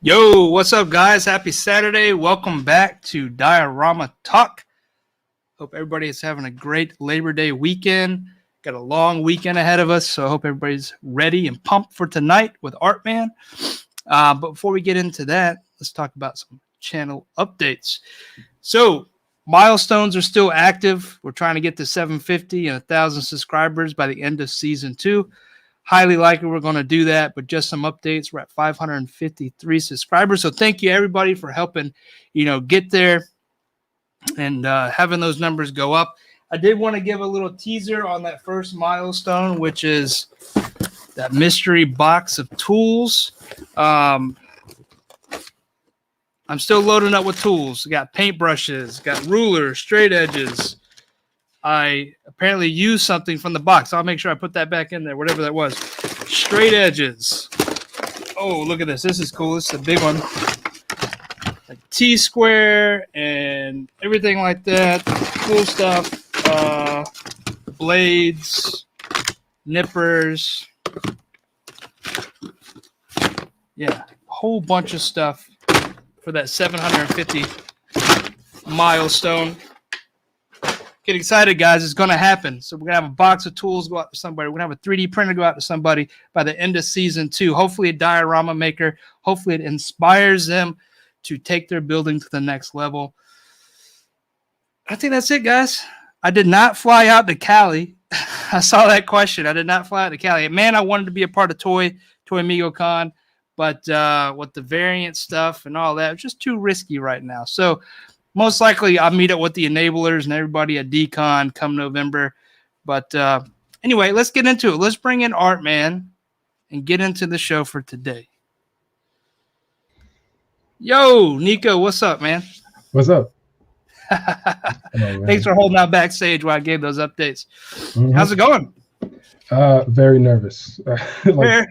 Yo, what's up, guys? Happy Saturday. Welcome back to Diorama Talk. Hope everybody is having a great Labor Day weekend. Got a long weekend ahead of us, so I hope everybody's ready and pumped for tonight with Artman. But before we get into that, let's talk about some channel updates. So, milestones are still active. We're trying to get to 750 and 1,000 subscribers by the end of Season 2. Highly likely we're going to do that, but just some updates. We're at 553 subscribers. So thank you, everybody, for helping, get there and having those numbers go up. I did want to give a little teaser on that first milestone, which is that mystery box of tools. I'm still loading up with tools. Got paintbrushes, got rulers, straight edges. I apparently used something from the box. I'll make sure I put that back in there, whatever that was. Straight edges. Oh, look at this. This is cool. This is a big one. Like T-square and everything like that. Cool stuff. Blades, nippers. Yeah, a whole bunch of stuff for that 750 milestone. Get excited, guys. It's going to happen. So we're going to have a box of tools go out to somebody. We're going to have a 3D printer go out to somebody by the end of Season 2. Hopefully a diorama maker. Hopefully it inspires them to take their building to the next level. I think that's it, guys. I did not fly out to Cali. I saw that question. I did not fly out to Cali. Man, I wanted to be a part of Toy Amigo Con, but with the variant stuff and all that, it's just too risky right now. So most likely, I'll meet up with the enablers and everybody at DCon come November. But anyway, let's get into it. Let's bring in Artman and get into the show for today. Yo, Nico, what's up, man? What's up? Thanks for holding out backstage while I gave those updates. How's it going? Very nervous. Nervous.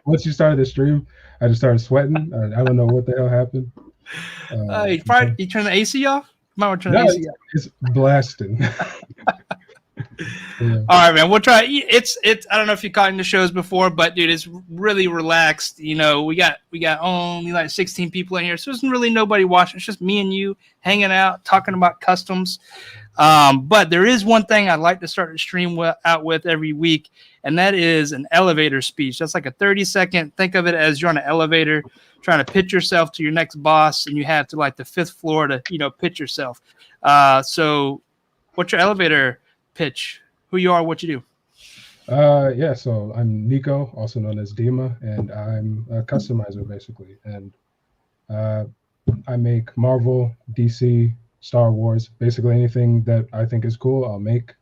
Once you started the stream, I just started sweating. I don't know what the hell happened. You turn the AC off? Might want to turn the AC off. It's blasting. Yeah. All right, man. We'll try. It's. I don't know if you caught in the shows before, but dude, it's really relaxed. We got only like 16 people in here, so there's really nobody watching. It's just me and you hanging out, talking about customs. But there is one thing I'd like to start the stream out with every week, and that is an elevator speech. That's like a 30-second. Think of it as you're on an elevator trying to pitch yourself to your next boss, and you have to like the 5th floor to pitch yourself. So what's your elevator pitch? Who you are, what you do? Yeah, so I'm Nico, also known as Dima, and I'm a customizer basically. And I make Marvel, DC, Star Wars, basically anything that I think is cool, I'll make.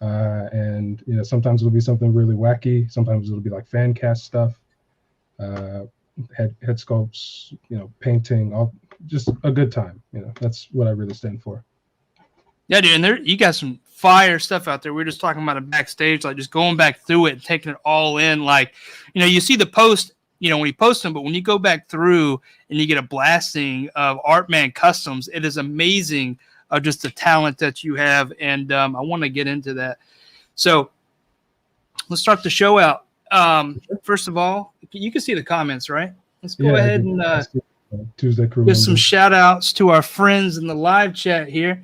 And sometimes it'll be something really wacky. Sometimes it'll be like fan cast stuff, head sculpts, painting, just a good time. That's what I really stand for. Yeah, dude, and you got some fire stuff out there. We were just talking about it backstage, like just going back through it and taking it all in. Like, you see the post, when you post them, but when you go back through and you get a blasting of Artman Customs, it is amazing of just the talent that you have. And I want to get into that. So let's start the show out. First of all, you can see the comments, right? Let's go ahead and Tuesday crew give some shout outs to our friends in the live chat here.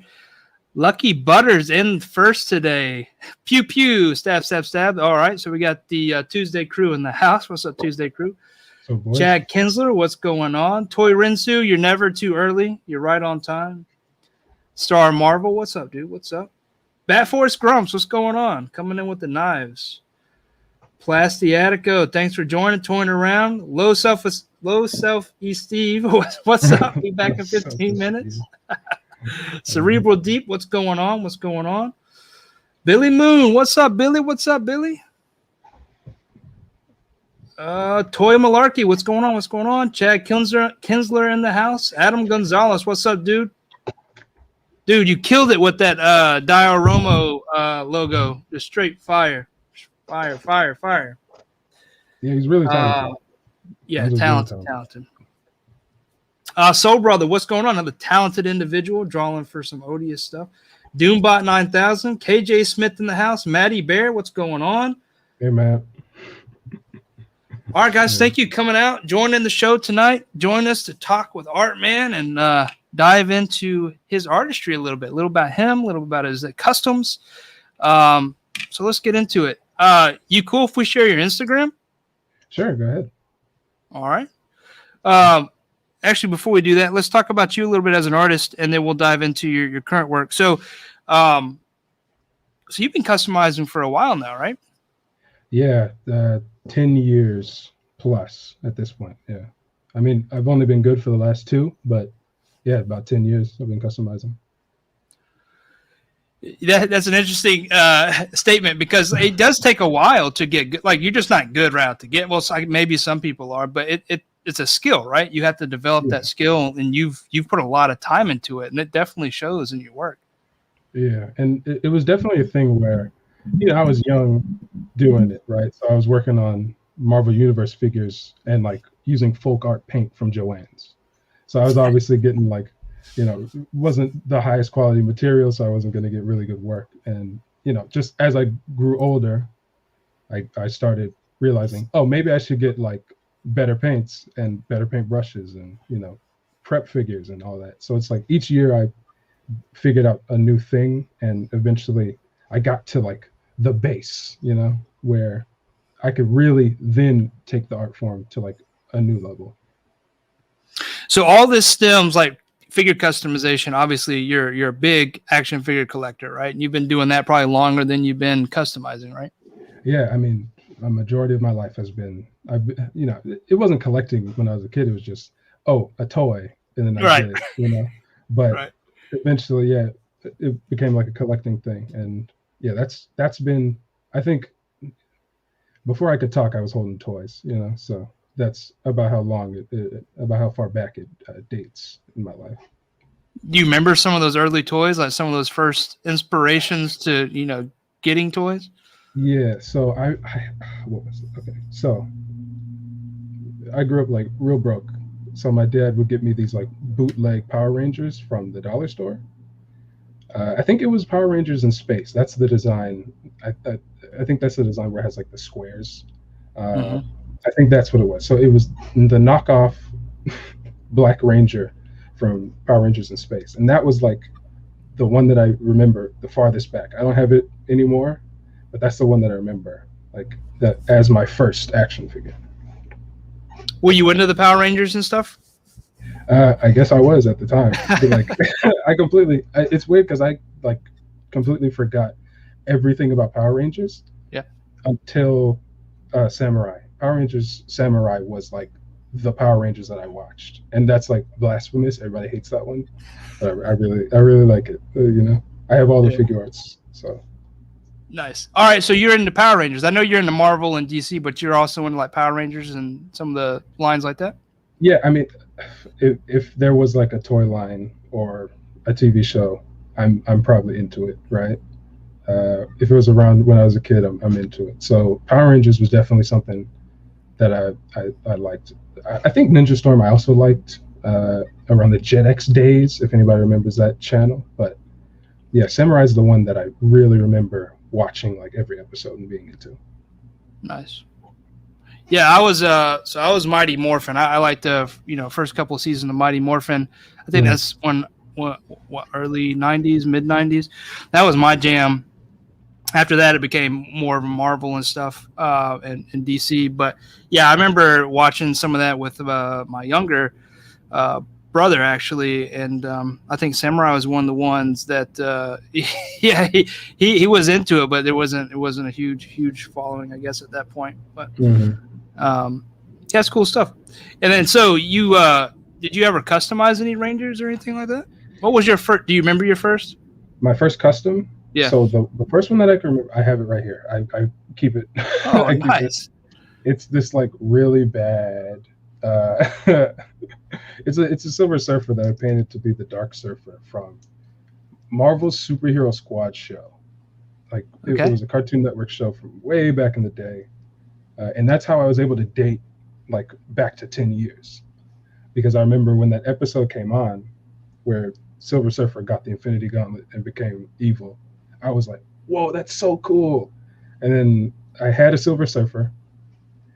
Lucky Butters in first today. Pew pew, stab, stab, stab. All right, so we got the Tuesday crew in the house. What's up, Tuesday crew? Chad Kinsler, what's going on? Toy Rinsu, you're never too early. You're right on time. Star Marvel, what's up, dude? What's up? Bat Force Grumps, what's going on? Coming in with the knives. Plastiatico, thanks for joining, toying around. Low self Steve, what's up? Be back in 15 minutes. Cerebral Deep, what's going on? What's going on? Billy Moon, what's up, Billy? What's up, Billy? Toy Malarkey, what's going on? What's going on? Chad Kinsler in the house. Adam Gonzalez, what's up, dude? Dude, you killed it with that Diorama logo. Just straight fire. Fire. Yeah, he's really talented. Talented. Soul Brother, what's going on? Another talented individual drawing for some odious stuff. Doombot 9000, KJ Smith in the house. Maddie Bear, what's going on? Hey, man. All right, guys, Yeah. thank you coming out, joining the show tonight. Join us to talk with Art Man and dive into his artistry a little about him, a little bit about his customs. So let's get into it. You cool if we share your Instagram? Sure, go ahead. All right. Actually, before we do that, let's talk about you a little bit as an artist, and then we'll dive into your current work. So you've been customizing for a while now, right? Yeah, 10 years plus at this point. Yeah. I mean, I've only been good for the last 2, but yeah, about 10 years I've been customizing. That's an interesting statement because it does take a while to get good. Like, you're just not good right out to get. Well, maybe some people are, but it's a skill, right? You have to develop that skill, and you've put a lot of time into it, and it definitely shows in your work. Yeah, and it was definitely a thing where, I was young doing it, right? So I was working on Marvel Universe figures and like using folk art paint from Joann's. So I was obviously getting like, wasn't the highest quality material, so I wasn't going to get really good work. And, just as I grew older, I started realizing, oh, maybe I should get like better paints and better paint brushes and, prep figures and all that. So it's like each year I figured out a new thing, and eventually I got to like the base, where I could really then take the art form to like a new level. So all this stems like figure customization. Obviously, you're a big action figure collector, right? And you've been doing that probably longer than you've been customizing, right? Yeah, I mean, a majority of my life has been, it wasn't collecting when I was a kid. It was just, oh, a toy, and then I did it, But eventually, yeah, it became like a collecting thing, and yeah, that's been, I think, before I could talk, I was holding toys, so that's about how long about how far back it dates in my life. Do you remember some of those early toys, like some of those first inspirations to getting toys? Yeah, so I what was it? Okay, so I grew up like real broke, so my dad would get me these like bootleg Power Rangers from the dollar store. I think it was Power Rangers in Space. That's the design. I think that's the design where it has like the squares. I think that's what it was. So it was the knockoff Black Ranger from Power Rangers in Space, and that was like the one that I remember the farthest back. I don't have it anymore, but that's the one that I remember, like that as my first action figure. Were you into the Power Rangers and stuff? I guess I was at the time. Like, it's weird because I like completely forgot everything about Power Rangers. Yeah. Until Samurai. Power Rangers Samurai was like the Power Rangers that I watched, and that's like blasphemous. Everybody hates that one, but I really like it. I have all the figure arts. So. Nice. All right, so you're into Power Rangers. I know you're into Marvel and DC, but you're also into like Power Rangers and some of the lines like that. Yeah, I mean, if there was like a toy line or a TV show, I'm probably into it, right? If it was around when I was a kid, I'm into it. So Power Rangers was definitely something that I liked. I think Ninja Storm I also liked around the JetX days, if anybody remembers that channel. But yeah, Samurai is the one that I really remember watching like every episode and being into. Nice. Yeah, I was Mighty Morphin. I liked the first couple of seasons of Mighty Morphin. I think that's what early 90s, mid 90s. That was my jam. After that, it became more of Marvel and stuff and DC. But yeah, I remember watching some of that with my younger brother actually, and I think Samurai was one of the ones that he was into it, but it wasn't a huge following, I guess, at that point. But that's cool stuff. And then so you did you ever customize any Rangers or anything like that? What was your first? Do you remember your first? My first custom. Yeah. So the first one that I can remember, I have it right here. I keep it. Oh, nice. It's this like really bad. It's a Silver Surfer that I painted to be the Dark Surfer from Marvel's Superhero Squad show. Like it was a Cartoon Network show from way back in the day, and that's how I was able to date like back to 10 years, because I remember when that episode came on, where Silver Surfer got the Infinity Gauntlet and became evil. I was like, whoa, that's so cool. And then I had a Silver Surfer,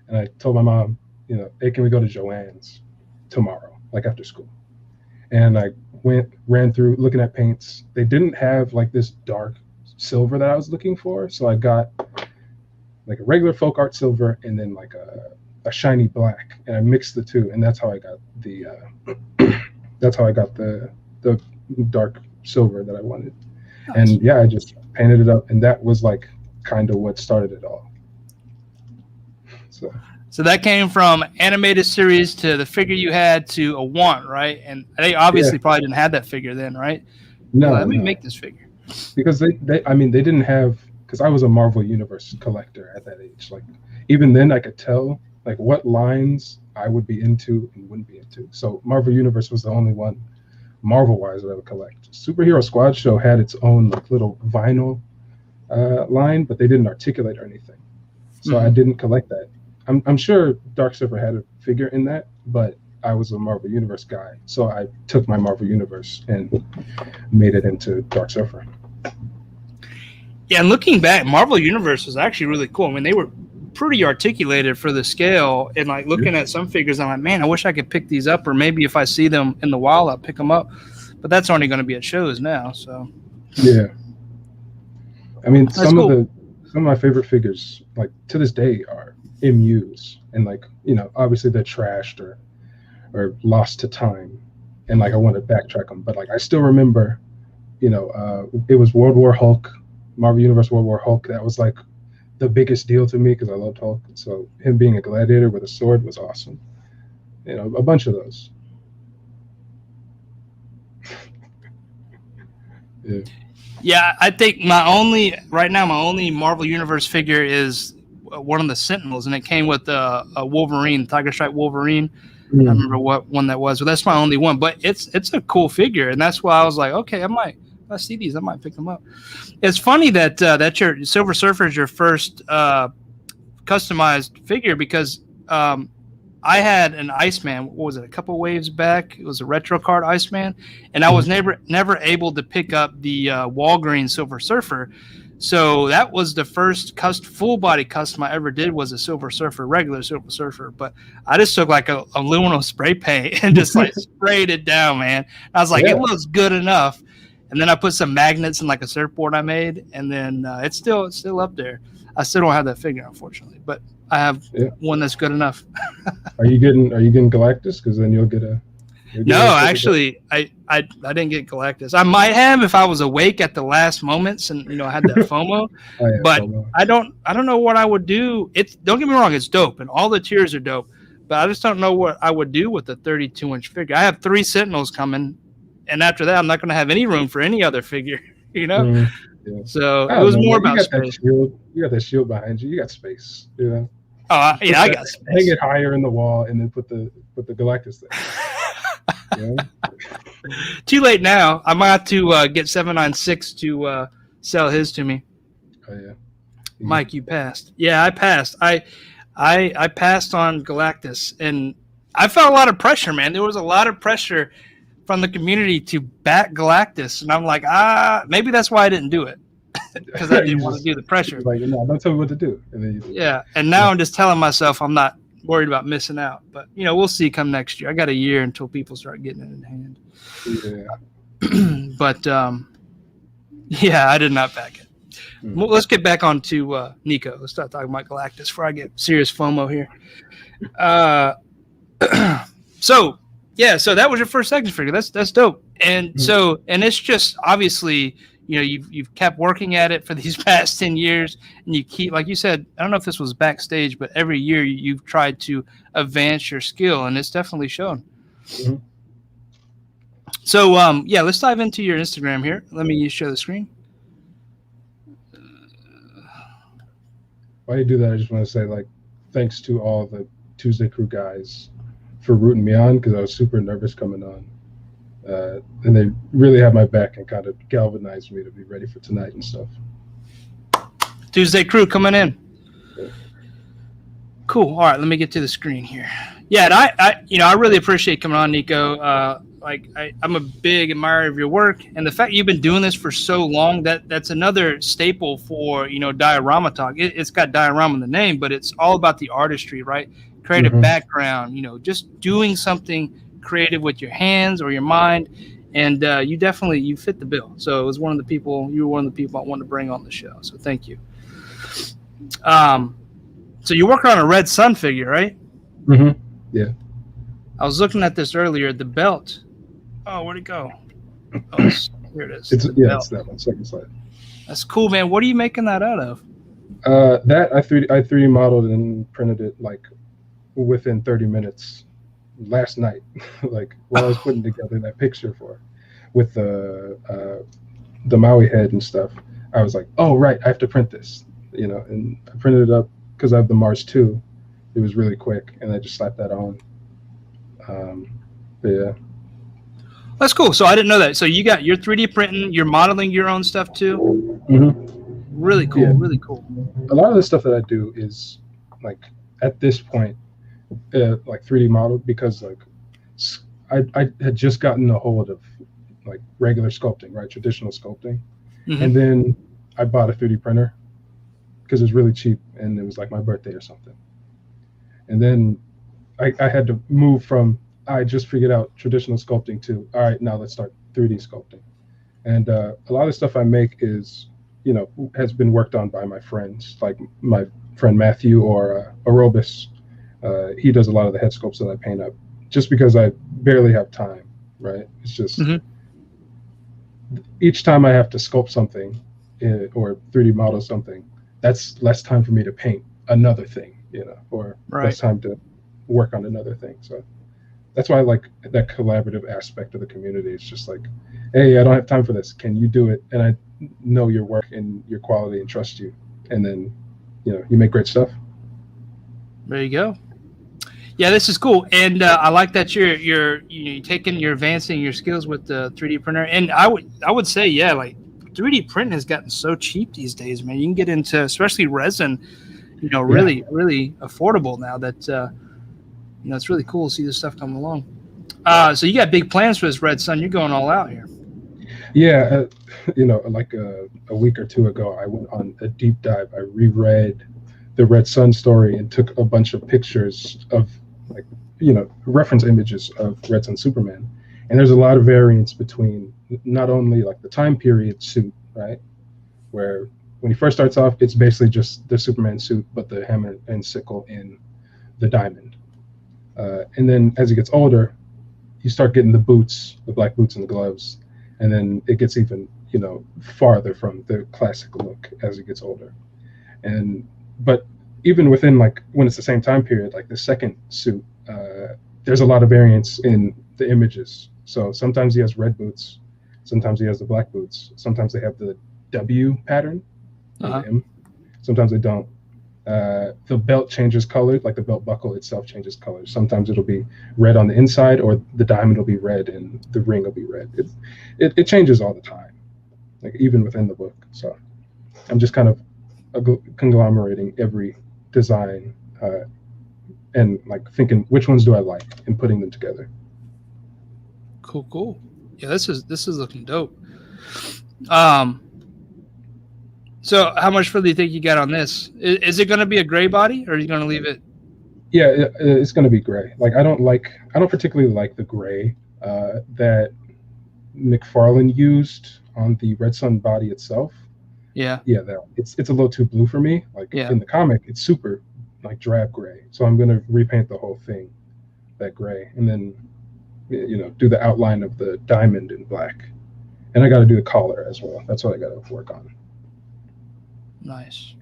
and and I told my mom, hey, can we go to Joann's tomorrow, like after school? And I ran through looking at paints. They didn't have like this dark silver that I was looking for, so I got like a regular folk art silver and then like a shiny black, and I mixed the two, and that's how I got the the dark silver that I wanted. Nice. And yeah, I just painted it up, and that was like kind of what started it all. So that came from animated series to the figure you had to a want, right? And they obviously probably didn't have that figure then, right? No, let me make this figure. Because they didn't have, because I was a Marvel Universe collector at that age. Like even then I could tell like what lines I would be into and wouldn't be into. So Marvel Universe was the only one Marvel-wise that I would collect. Superhero Squad Show had its own like little vinyl line, but they didn't articulate or anything. So I didn't collect that. I'm sure Dark Surfer had a figure in that, but I was a Marvel Universe guy, so I took my Marvel Universe and made it into Dark Surfer. Yeah, and looking back, Marvel Universe was actually really cool. I mean, they were pretty articulated for the scale, and like looking at some figures, I'm like, man, I wish I could pick these up, or maybe if I see them in the wild, I'll pick them up. But that's only going to be at shows now, so. Yeah. I mean, some of my favorite figures, like to this day, are MUs, and like obviously they're trashed or lost to time, and like I want to backtrack them, but like I still remember it was World War Hulk, Marvel Universe World War Hulk. That was like the biggest deal to me because I loved Hulk, so him being a gladiator with a sword was awesome. A bunch of those. Yeah, I think my only Marvel Universe figure is one of the Sentinels, and it came with a Wolverine, Tiger Stripe Wolverine. I don't remember what one that was, but that's my only one. But it's a cool figure, and that's why I was like, okay, if I see these, I might pick them up. It's funny that that your Silver Surfer is your first customized figure, because I had an Iceman. What was it? A couple waves back, it was a retro card Iceman, and I was never able to pick up the Walgreens Silver Surfer. So that was the first full body custom I ever did, was a Silver Surfer, regular Silver Surfer. But I just took like a aluminum spray paint and just like sprayed it down, man. I was like, it looks good enough. And then I put some magnets in like a surfboard I made, and then it's still up there. I still don't have that figure, unfortunately, but I have one that's good enough. Are you getting Galactus? Because then you'll get a. No, actually, I didn't get Galactus. I might have if I was awake at the last moments and I had that FOMO. But FOMO. I don't know what I would do. Don't get me wrong, it's dope and all the tiers are dope, but I just don't know what I would do with a 32-inch figure. I have 3 Sentinels coming, and after that, I'm not going to have any room for any other figure. Yeah. So it was more about space. You got that shield behind you. You got space. Oh yeah, I got space. Hang it higher in the wall, and then put the Galactus there. Too late now. I might have to get 796 to sell his to me. Oh yeah. Mike, you passed. Yeah, I passed. I passed on Galactus, and I felt a lot of pressure, man. There was a lot of pressure from the community to back Galactus, and I'm like, maybe that's why I didn't do it, because I didn't want to do the pressure. Like, no, don't tell me what to do. And then and now I'm just telling myself I'm not worried about missing out, but we'll see come next year. I got a year until people start getting it in hand. But I did not back it. Well, let's get back on to Nico. Let's start talking about Galactus before I get serious FOMO here. So that was your first action figure. That's dope. And and it's just obviously you've kept working at it for these past 10 years, and you keep, like you said, I don't know if this was backstage, but every year you've tried to advance your skill, and it's definitely shown. Mm-hmm. So, let's dive into your Instagram here. Let me share the screen. While you do that, I just want to say, thanks to all the Tuesday Crew guys for rooting me on, because I was super nervous coming on. And they really had my back and kind of galvanized me to be ready for tonight and stuff. Tuesday Crew coming in. Yeah. Cool. All right, let me get to the screen here. Yeah, and I really appreciate coming on, Nico. like I'm a big admirer of your work, and the fact you've been doing this for so long, that's another staple for Diorama Talk. It's got Diorama in the name, but it's all about the artistry, right? Creative background, just doing something creative with your hands or your mind, and you fit the bill. So it was you were one of the people I wanted to bring on the show. So thank you. So you're working on a Red Sun figure, right? Mm-hmm. Yeah. I was looking at this earlier. The belt. Oh, where'd it go? Oh, here it is. It's that one. Second slide. That's cool, man. What are you making that out of? That I 3D modeled and printed it like within 30 minutes last night. Like while I was putting together that picture with the Maui head and stuff. I was like, oh right, I have to print this, and I printed it up because I have the Mars 2. It was really quick, and I just slapped that on. Yeah. That's cool. So I didn't know that. So you're 3D printing, you're modeling your own stuff too? Mm-hmm. Really cool, Yeah. Really cool. A lot of the stuff that I do is like at this point, like 3D modeled because like I had just gotten a hold of like regular sculpting, right? Traditional sculpting. Mm-hmm. And then I bought a 3D printer because it was really cheap and it was like my birthday or something. And then I had to move from, I just figured out traditional sculpting to, all right, now let's start 3D sculpting. And a lot of the stuff I make is, has been worked on by my friends, like my friend Matthew or Aerobus. He does a lot of the head sculpts that I paint up just because I barely have time, right? It's just each time I have to sculpt something or 3D model something, that's less time for me to paint another thing, or less time to work on another thing. So that's why I like that collaborative aspect of the community. It's just like, hey, I don't have time for this. Can you do it? And I know your work and your quality and trust you. And then, you make great stuff. There you go. Yeah, this is cool. And I like that you're advancing your skills with the 3D printer. And I would say, yeah, like 3D printing has gotten so cheap these days, man. You can get into, especially resin, really, really affordable now that, it's really cool to see this stuff coming along. So you got big plans for this Red Sun. You're going all out here. Yeah. Like a week or two ago, I went on a deep dive. I reread the Red Sun story and took a bunch of pictures of reference images of Red Sun Superman. And there's a lot of variance between not only like the time period suit, right? Where when he first starts off, it's basically just the Superman suit, but the hammer and sickle in the diamond. And then as he gets older, you start getting the boots, the black boots and the gloves. And then it gets even, farther from the classic look as he gets older. But even within like when it's the same time period, like the second suit, there's a lot of variance in the images. So sometimes he has red boots, sometimes he has the black boots, sometimes they have the W pattern, the M. Sometimes they don't. The belt changes color, like the belt buckle itself changes color. Sometimes it'll be red on the inside, or the diamond will be red and the ring will be red. It changes all the time, like even within the book. So I'm just kind of conglomerating every design and like thinking which ones do I like and putting them together. Cool. Yeah, this is looking dope. So how much further do you think you got on this? Is it going to be a gray body, or are you going to leave it? Yeah, it's going to be gray. Like I don't particularly like the gray that McFarlane used on the Red Sun body itself. Yeah, it's a little too blue for me. Like in the comic, it's super like drab gray. So I'm going to repaint the whole thing that gray, and then do the outline of the diamond in black. And I got to do the collar as well. That's what I got to work on. Nice.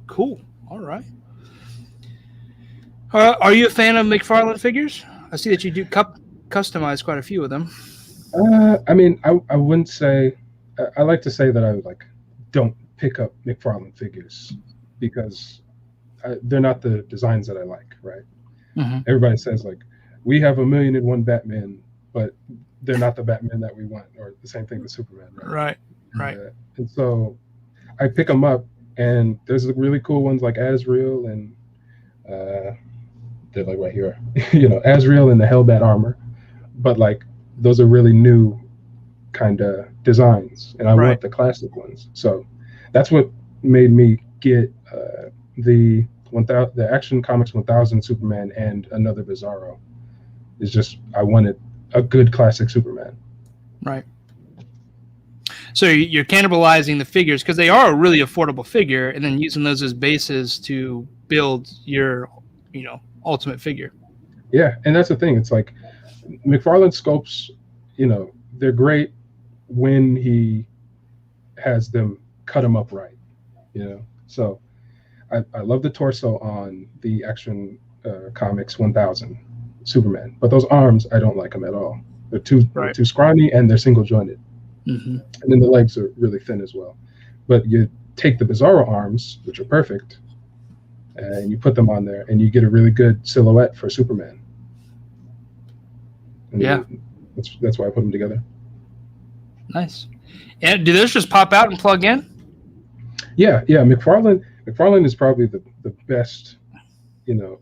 Cool. All right. Are you a fan of McFarlane figures? I see that you do customize quite a few of them. I mean, I wouldn't say. I like to say that I like don't pick up McFarlane figures because they're not the designs that I like. Right. Mm-hmm. Everybody says like we have 1,000,001 Batman, but they're not the Batman that we want, or the same thing with Superman. Right. And so I pick them up, and there's really cool ones like Azrael and they're like right here, Azrael in the Hellbat armor. But like those are really new kind of designs, and I Right. want the classic ones. So that's what made me get the Action Comics 1000 Superman and another Bizarro. It's just I wanted a good classic Superman. Right. So you're cannibalizing the figures because they are a really affordable figure, and then using those as bases to build your, ultimate figure. Yeah, and that's the thing. It's like McFarlane sculpts, they're great when he has them cut them up right, So I love the torso on the Action Comics 1000 Superman, but those arms, I don't like them at all. They're too scrawny, and they're single jointed. Mm-hmm. And then the legs are really thin as well. But you take the Bizarro arms, which are perfect, and you put them on there, and you get a really good silhouette for Superman. And yeah, that's why I put them together. Nice. And do those just pop out and plug in? Yeah. McFarlane is probably the best,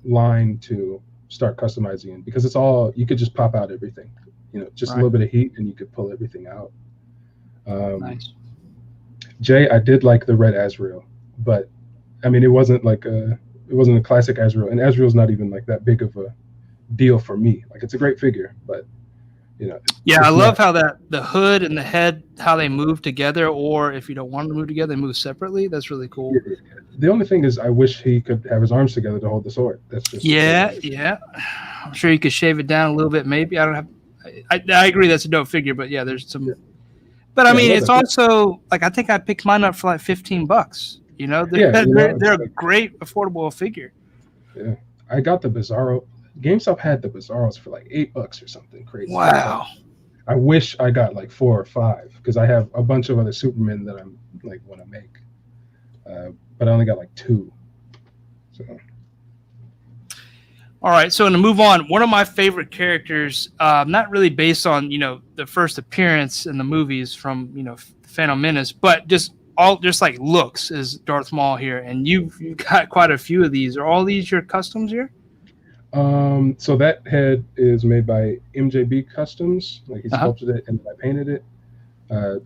line to start customizing in, because it's all, you could just pop out everything, just a little bit of heat and you could pull everything out. Nice. Jay, I did like the red Azrael, but I mean, it wasn't a classic Azrael, and Azrael's not even like that big of a deal for me. Like, it's a great figure, but yeah, I love how the hood and the head, how they move together, or if you don't want them to move together, they move separately. That's really cool. The only thing is, I wish he could have his arms together to hold the sword. That's just yeah. I'm sure you could shave it down a little bit. Maybe I agree that's a dope figure, but yeah, there's some. But I mean, it's also like, I think I picked mine up for like $15. They're a great affordable figure. Yeah, I got the Bizarro. GameStop had the Bizarros for like $8 or something crazy. Wow. I wish I got like 4 or 5, because I have a bunch of other Supermen that I'm like want to make, but I only got like 2. So. All right, so to move on, one of my favorite characters, not really based on the first appearance in the movies from Phantom Menace, but just like looks, is Darth Maul here, and you've got quite a few of these. Are all these your customs here? So that head is made by MJB Customs. Like, he sculpted it and I painted it.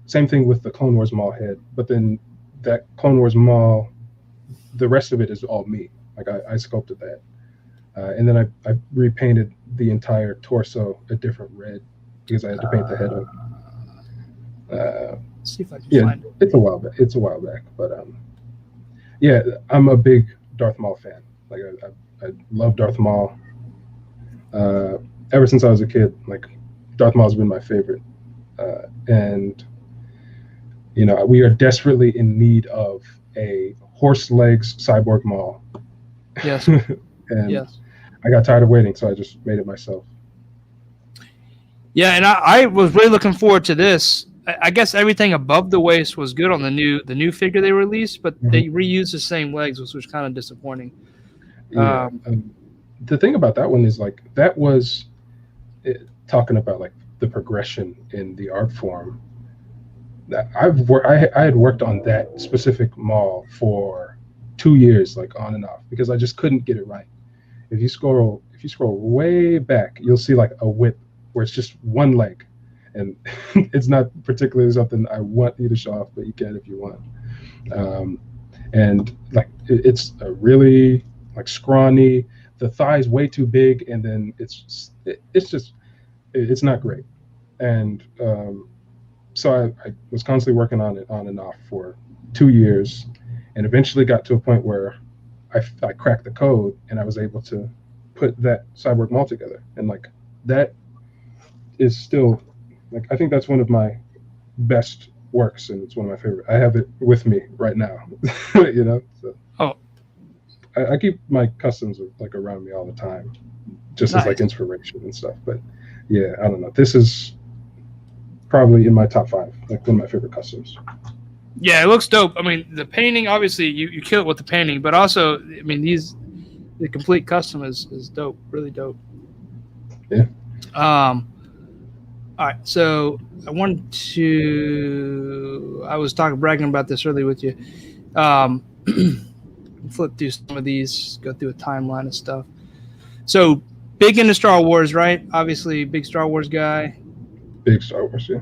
Same thing with the Clone Wars Maul head, but then that Clone Wars Maul, the rest of it is all me. Like, I sculpted that. And then I repainted the entire torso a different red, because I had to paint the head up. Let's see if I can find it. It's a while back, but yeah, I'm a big Darth Maul fan. Like, I love Darth Maul. Ever since I was a kid, like, Darth Maul's been my favorite. And we are desperately in need of a horse legs cyborg Maul. Yes. And yes. I got tired of waiting, so I just made it myself. Yeah, and I was really looking forward to this. I guess everything above the waist was good on the new figure they released, but they reused the same legs, which was kind of disappointing. Yeah. The thing about that one is, like, that was talking about like the progression in the art form. That I had worked on that specific Maul for 2 years, like, on and off, because I just couldn't get it right. If you scroll way back, you'll see like a whip where it's just one leg, and it's not particularly something I want you to show off, but you can if you want. And like, it's a really like scrawny. The thigh's way too big, and then it's not great. And so I was constantly working on it on and off for 2 years, and eventually got to a point where I cracked the code, and I was able to put that cyborg Maul together. And like, that is still, like, I think that's one of my best works, and it's one of my favorite. I have it with me right now. So. Oh, I keep my customs like around me all the time, just as like inspiration and stuff. But yeah, I don't know. This is probably in my top 5, like one of my favorite customs. Yeah, it looks dope. I mean, the painting, obviously, you kill it with the painting, but also, I mean, the complete custom is dope, really dope. Yeah. All right, so I was bragging about this earlier with you. Flip through some of these, go through a timeline of stuff. So, big into Star Wars, right? Obviously, big Star Wars guy. Big Star Wars, yeah.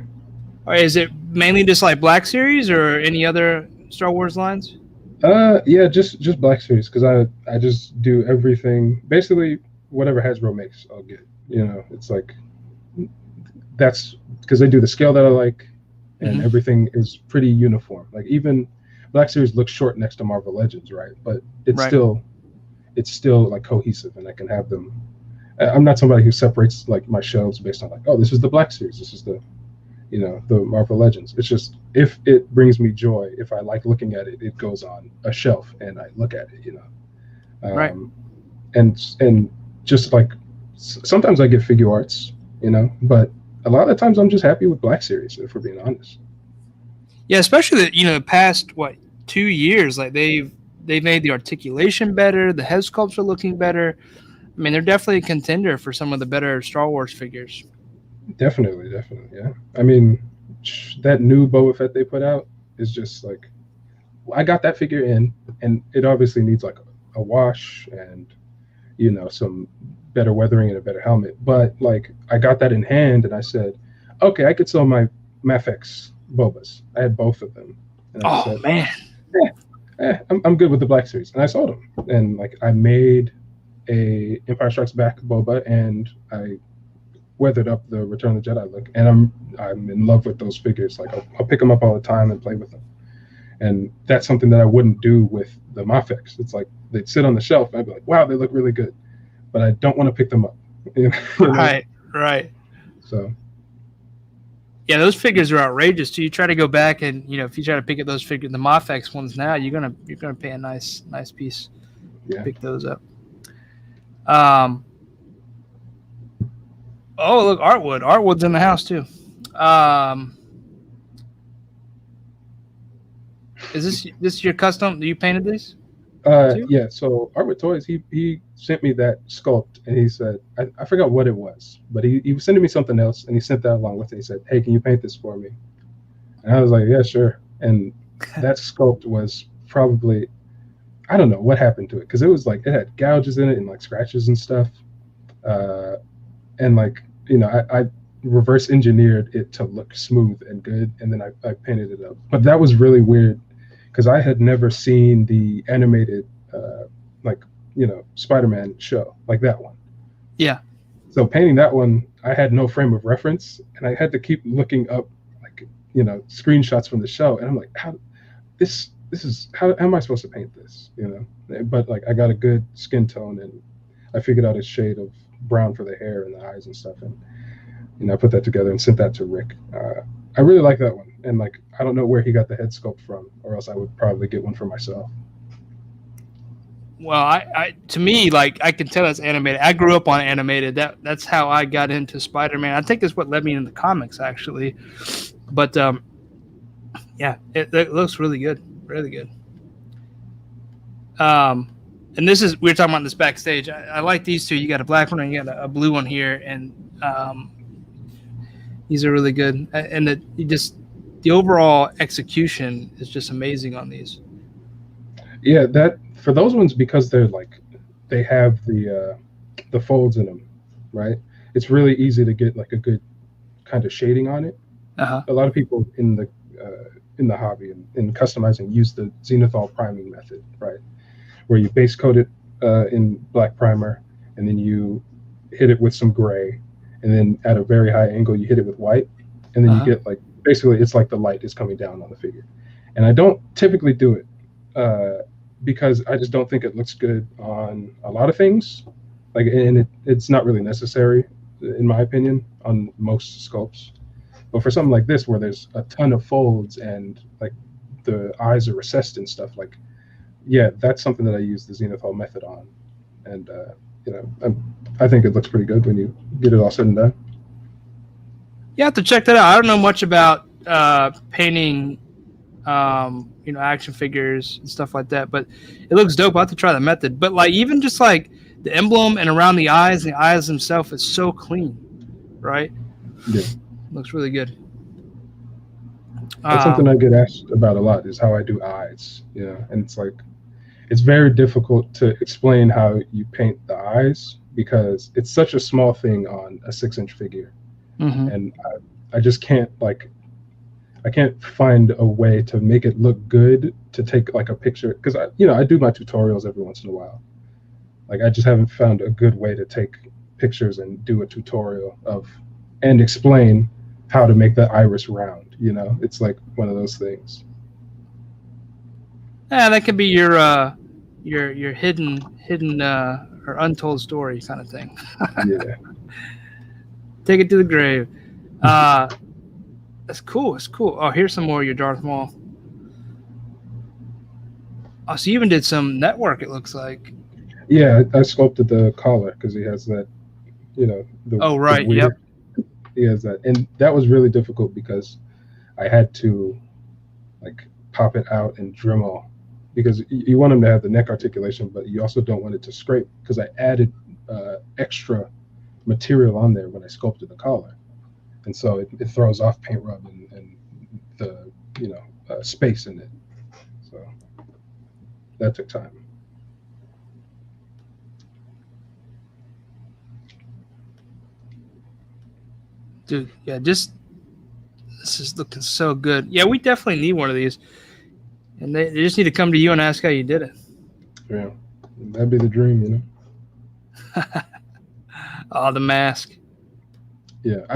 Or is it mainly just like Black Series or any other Star Wars lines? Yeah, just Black Series because I just do everything basically whatever Hasbro makes, I'll get. You know, it's like that's because they do the scale that I like, and everything is pretty uniform. Like even Black Series looks short next to Marvel Legends, right? But it's still like cohesive, and I can have them. I'm not somebody who separates like my shelves based on like, oh, this is the Black Series, this is the the Marvel Legends. It's just if it brings me joy, if I like looking at it, it goes on a shelf and I look at it, Right. And just like sometimes I get figure arts, but a lot of the times I'm just happy with Black Series, if we're being honest. Yeah, especially the past 2 years, like they've made the articulation better, the head sculpts are looking better. I mean, they're definitely a contender for some of the better Star Wars figures. Definitely, yeah. I mean, that new Boba Fett they put out is just like, I got that figure in, and it obviously needs like a wash and some better weathering and a better helmet. But like, I got that in hand, and I said, okay, I could sell my Mafex Bobas. I had both of them, and I said, man, I'm good with the Black Series, and I sold them. And like, I made a Empire Strikes Back Boba, and I weathered up the Return of the Jedi look, and I'm in love with those figures. Like I'll pick them up all the time and play with them, and that's something that I wouldn't do with the Mafex. It's like they'd sit on the shelf, and I'd be like, wow, they look really good, but I don't want to pick them up. Right. So yeah, those figures are outrageous too. You try to go back and if you try to pick up those figures, the Mafex ones now, you're gonna pay a nice piece to pick those up. Oh, look, Artwood. Artwood's in the house too. Is this your custom? You painted these? Yeah. So Artwood Toys, he sent me that sculpt, and he said, I forgot what it was, but he was sending me something else, and he sent that along with it. He said, hey, can you paint this for me? And I was like, yeah, sure. And that sculpt was probably, I don't know what happened to it, because it was like it had gouges in it and like scratches and stuff. And like, I reverse engineered it to look smooth and good, and then I painted it up. But that was really weird because I had never seen the animated Spider-Man show like that one. Yeah. So painting that one, I had no frame of reference, and I had to keep looking up screenshots from the show, and I'm like, how am I supposed to paint this? But like, I got a good skin tone, and I figured out a shade of brown for the hair and the eyes and stuff, and I put that together and sent that to Rick. I really like that one, and like, I don't know where he got the head sculpt from, or else I would probably get one for myself. Well, I to me, like, I can tell it's animated. I grew up on animated. That's how I got into Spider-Man. I think it's what led me into the comics, actually. But yeah, it looks really good, really good. And we were talking about this backstage. I like these two. You got a black one and you got a blue one here, and these are really good. And the overall execution is just amazing on these. Yeah, that for those ones, because they have the folds in them, right? It's really easy to get like a good kind of shading on it. Uh-huh. A lot of people in the hobby and in customizing use the zenithal priming method, right? Where you base coat it in black primer, and then you hit it with some gray, and then at a very high angle you hit it with white, and then you get like, basically it's like the light is coming down on the figure. And I don't typically do it because I just don't think it looks good on a lot of things, and it's not really necessary in my opinion on most sculpts. But for something like this where there's a ton of folds and like the eyes are recessed and stuff, like, yeah, that's something that I use the zenithal method on, and I think it looks pretty good when you get it all said and done. You have to check that out. I don't know much about painting, action figures and stuff like that, but it looks dope. I have to try the method. But like, even just like the emblem and around the eyes themselves is so clean, right? Yeah, looks really good. That's something I get asked about a lot, is how I do eyes. And it's like, it's very difficult to explain how you paint the eyes because it's such a small thing on a 6-inch figure. Mm-hmm. And I just can't like I can't find a way to make it look good to take like a picture, because I do my tutorials every once in a while. Like I just haven't found a good way to take pictures and do a tutorial of and explain how to make the iris round. It's like one of those things. Yeah, that could be your hidden or untold story kind of thing. Yeah. Take it to the grave. That's cool. It's cool. Oh, here's some more of your Darth Maul. Oh, so you even did some network, it looks like. Yeah, I sculpted the collar because he has that, Oh, right. the weird, Yep. He has that. And that was really difficult because I had to like pop it out and Dremel, because you want him to have the neck articulation, but you also don't want it to scrape, because I added extra material on there when I sculpted the collar. And so it throws off paint rub and the space in it. So that took time. Dude, yeah, this is looking so good. Yeah, we definitely need one of these. And they just need to come to you and ask how you did it. Yeah, that'd be the dream, Oh, the mask. Yeah,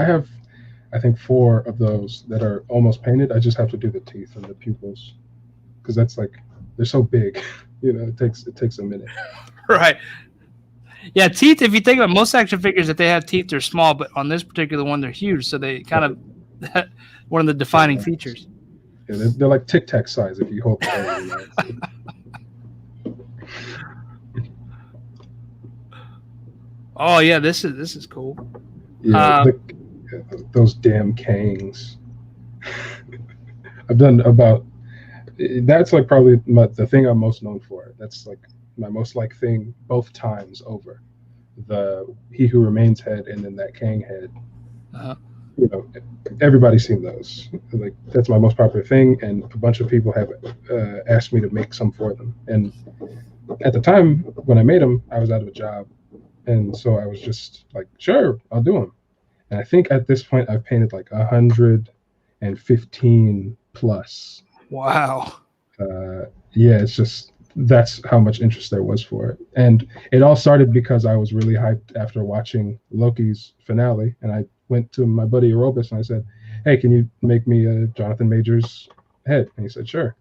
I think 4 of those that are almost painted. I just have to do the teeth and the pupils, because that's like, they're so big. It takes a minute. Right. Yeah, teeth, if you think about most action figures, that they have teeth, they're small, but on this particular one, they're huge. So they kind of one of the defining features. Yeah, they're like Tic Tac size if you hold them. Oh yeah, this is cool. Yeah, those damn Kangs. I've done about. That's like probably the thing I'm most known for. That's like my most like thing both times over. The He Who Remains head and then that Kang head. Uh-huh. Everybody's seen those. Like that's my most popular thing, and a bunch of people have asked me to make some for them. And at the time when I made them, I was out of a job, and so I was just like, sure, I'll do them. And I think at this point I've painted like 115 plus. Wow. Yeah, it's just that's how much interest there was for it. And it all started because I was really hyped after watching Loki's finale, and I went to my buddy Aerobus and I said, hey, can you make me a Jonathan Majors head? And he said, sure.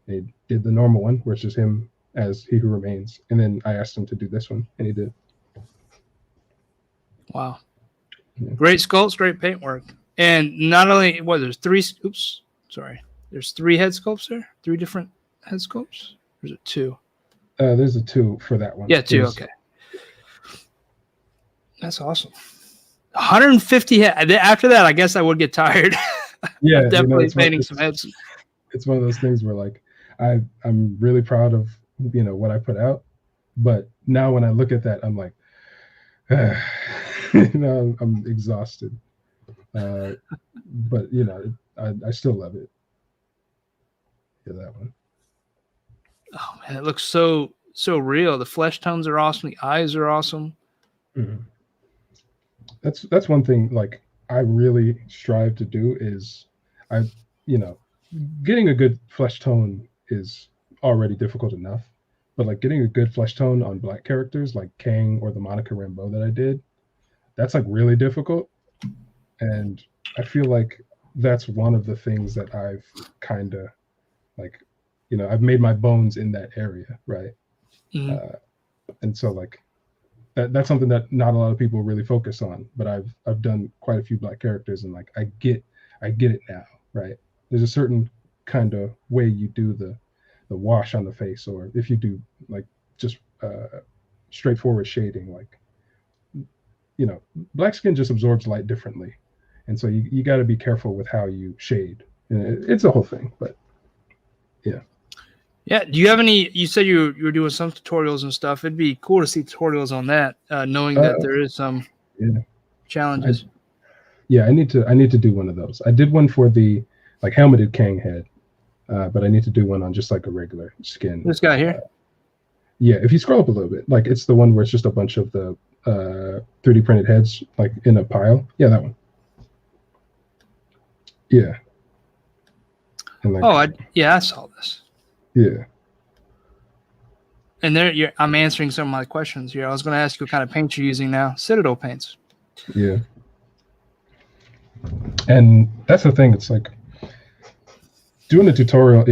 And he did the normal one, which is him as He Who Remains. And then I asked him to do this one, and he did. Wow. Yeah. Great sculpts, great paintwork. And not only, there's 3, there's 3 head sculpts there? 3 different head sculpts? Or is it 2? There's a 2 for that one. Yeah, 2, okay. That's awesome. 150 head. After that, I guess I would get tired. Yeah, definitely painting some heads. It's one of those things where like I'm really proud of what I put out, but now when I look at that, I'm like, I'm exhausted. But I still love it. Yeah, that one. Oh man, it looks so real. The flesh tones are awesome. The eyes are awesome. Mm-hmm. That's one thing like I really strive to do is getting a good flesh tone is already difficult enough, but like getting a good flesh tone on black characters like Kang or the Monica Rambeau that I did, that's like really difficult. And I feel like that's one of the things that I've kind of like, I've made my bones in that area, right? Mm-hmm. And so like that's something that not a lot of people really focus on, but I've done quite a few black characters, and like I get it now, right? There's a certain kind of way you do the wash on the face, or if you do like just straightforward shading, like black skin just absorbs light differently, and so you got to be careful with how you shade. And it's a whole thing, but yeah. Yeah. Do you have any? You said you were doing some tutorials and stuff. It'd be cool to see tutorials on that, knowing that there is some challenges. I need to do one of those. I did one for the like helmeted Kang head, but I need to do one on just like a regular skin. This guy here. Yeah, if you scroll up a little bit, like it's the one where it's just a bunch of the 3D printed heads like in a pile. Yeah, that one. Yeah. And like, I saw this. yeah. And I'm answering some of my questions here. I was going to ask you what kind of paint you're using now. Citadel paints. Yeah. And that's the thing. It's like doing a tutorial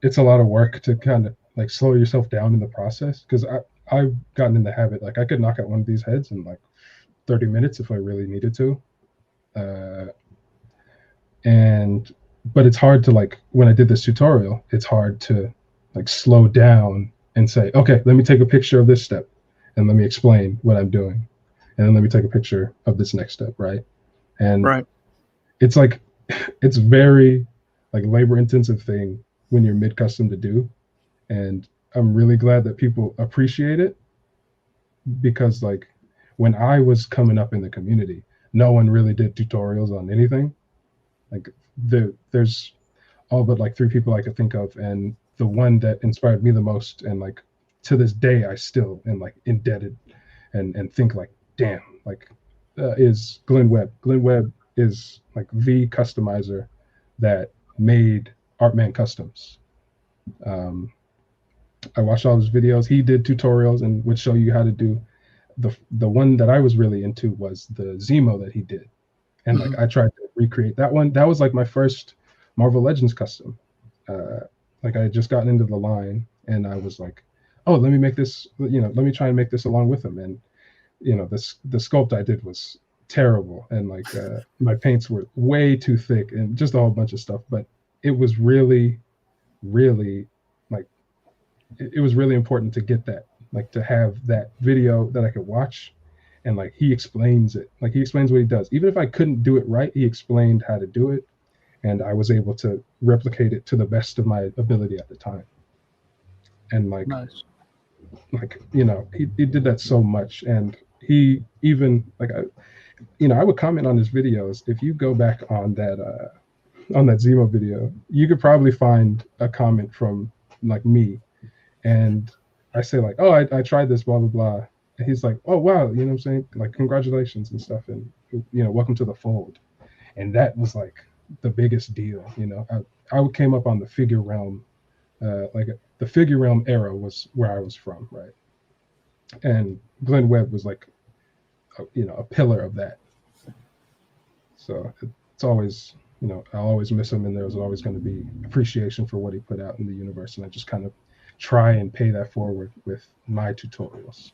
it's a lot of work to kind of like slow yourself down in the process. Because I've gotten in the habit, like I could knock out one of these heads in like 30 minutes if I really needed to. But it's hard to, like, when I did this tutorial, it's hard to like slow down and say, okay, let me take a picture of this step and let me explain what I'm doing. And then let me take a picture of this next step, right? And right. It's like, it's very like labor intensive thing when you're mid custom to do. And I'm really glad that people appreciate it, because like when I was coming up in the community, no one really did tutorials on anything. Like there's all but like 3 people I could think of, and the one that inspired me the most, and like to this day I still am like indebted and think like, damn, like is Glenn Webb. Glenn Webb is like the customizer that made Artman Customs. I watched all his videos. He did tutorials and would show you how to do the one that I was really into was the Zemo that he did. And like I tried to recreate that one. That was like my first Marvel Legends custom. Like I had just gotten into the line and I was like, oh, let me make this, let me try and make this along with him. And the sculpt I did was terrible, and like my paints were way too thick and just a whole bunch of stuff. But it was really, really like it was really important to get that, like to have that video that I could watch, and like he explains it, like he explains what he does. Even if I couldn't do it right, he explained how to do it, and I was able to replicate it to the best of my ability at the time. And like, nice. Like he did that so much, and he even like I would comment on his videos. If you go back on that Zemo video, you could probably find a comment from like me, and I say like, oh, I tried this, blah blah blah, and he's like, oh wow, you know what I'm saying, like congratulations and stuff, and welcome to the fold. And that was like the biggest deal. I came up on the figure realm, like the figure realm era was where I was from, right? And Glenn Webb was like a pillar of that. So it's always, I'll always miss him, and there's always going to be appreciation for what he put out in the universe, and I just kind of try and pay that forward with my tutorials.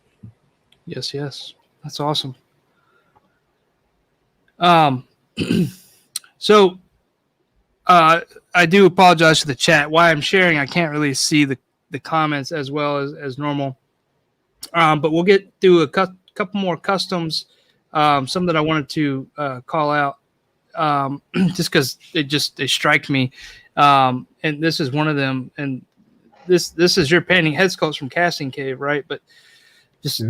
Yes, that's awesome. So I do apologize for the chat. Why I'm sharing, I can't really see the comments as well as normal. But we'll get through a couple more customs, some that I wanted to call out, just because they strike me. And this is one of them. And this is your painting head sculpts from Casting Cave, right? But just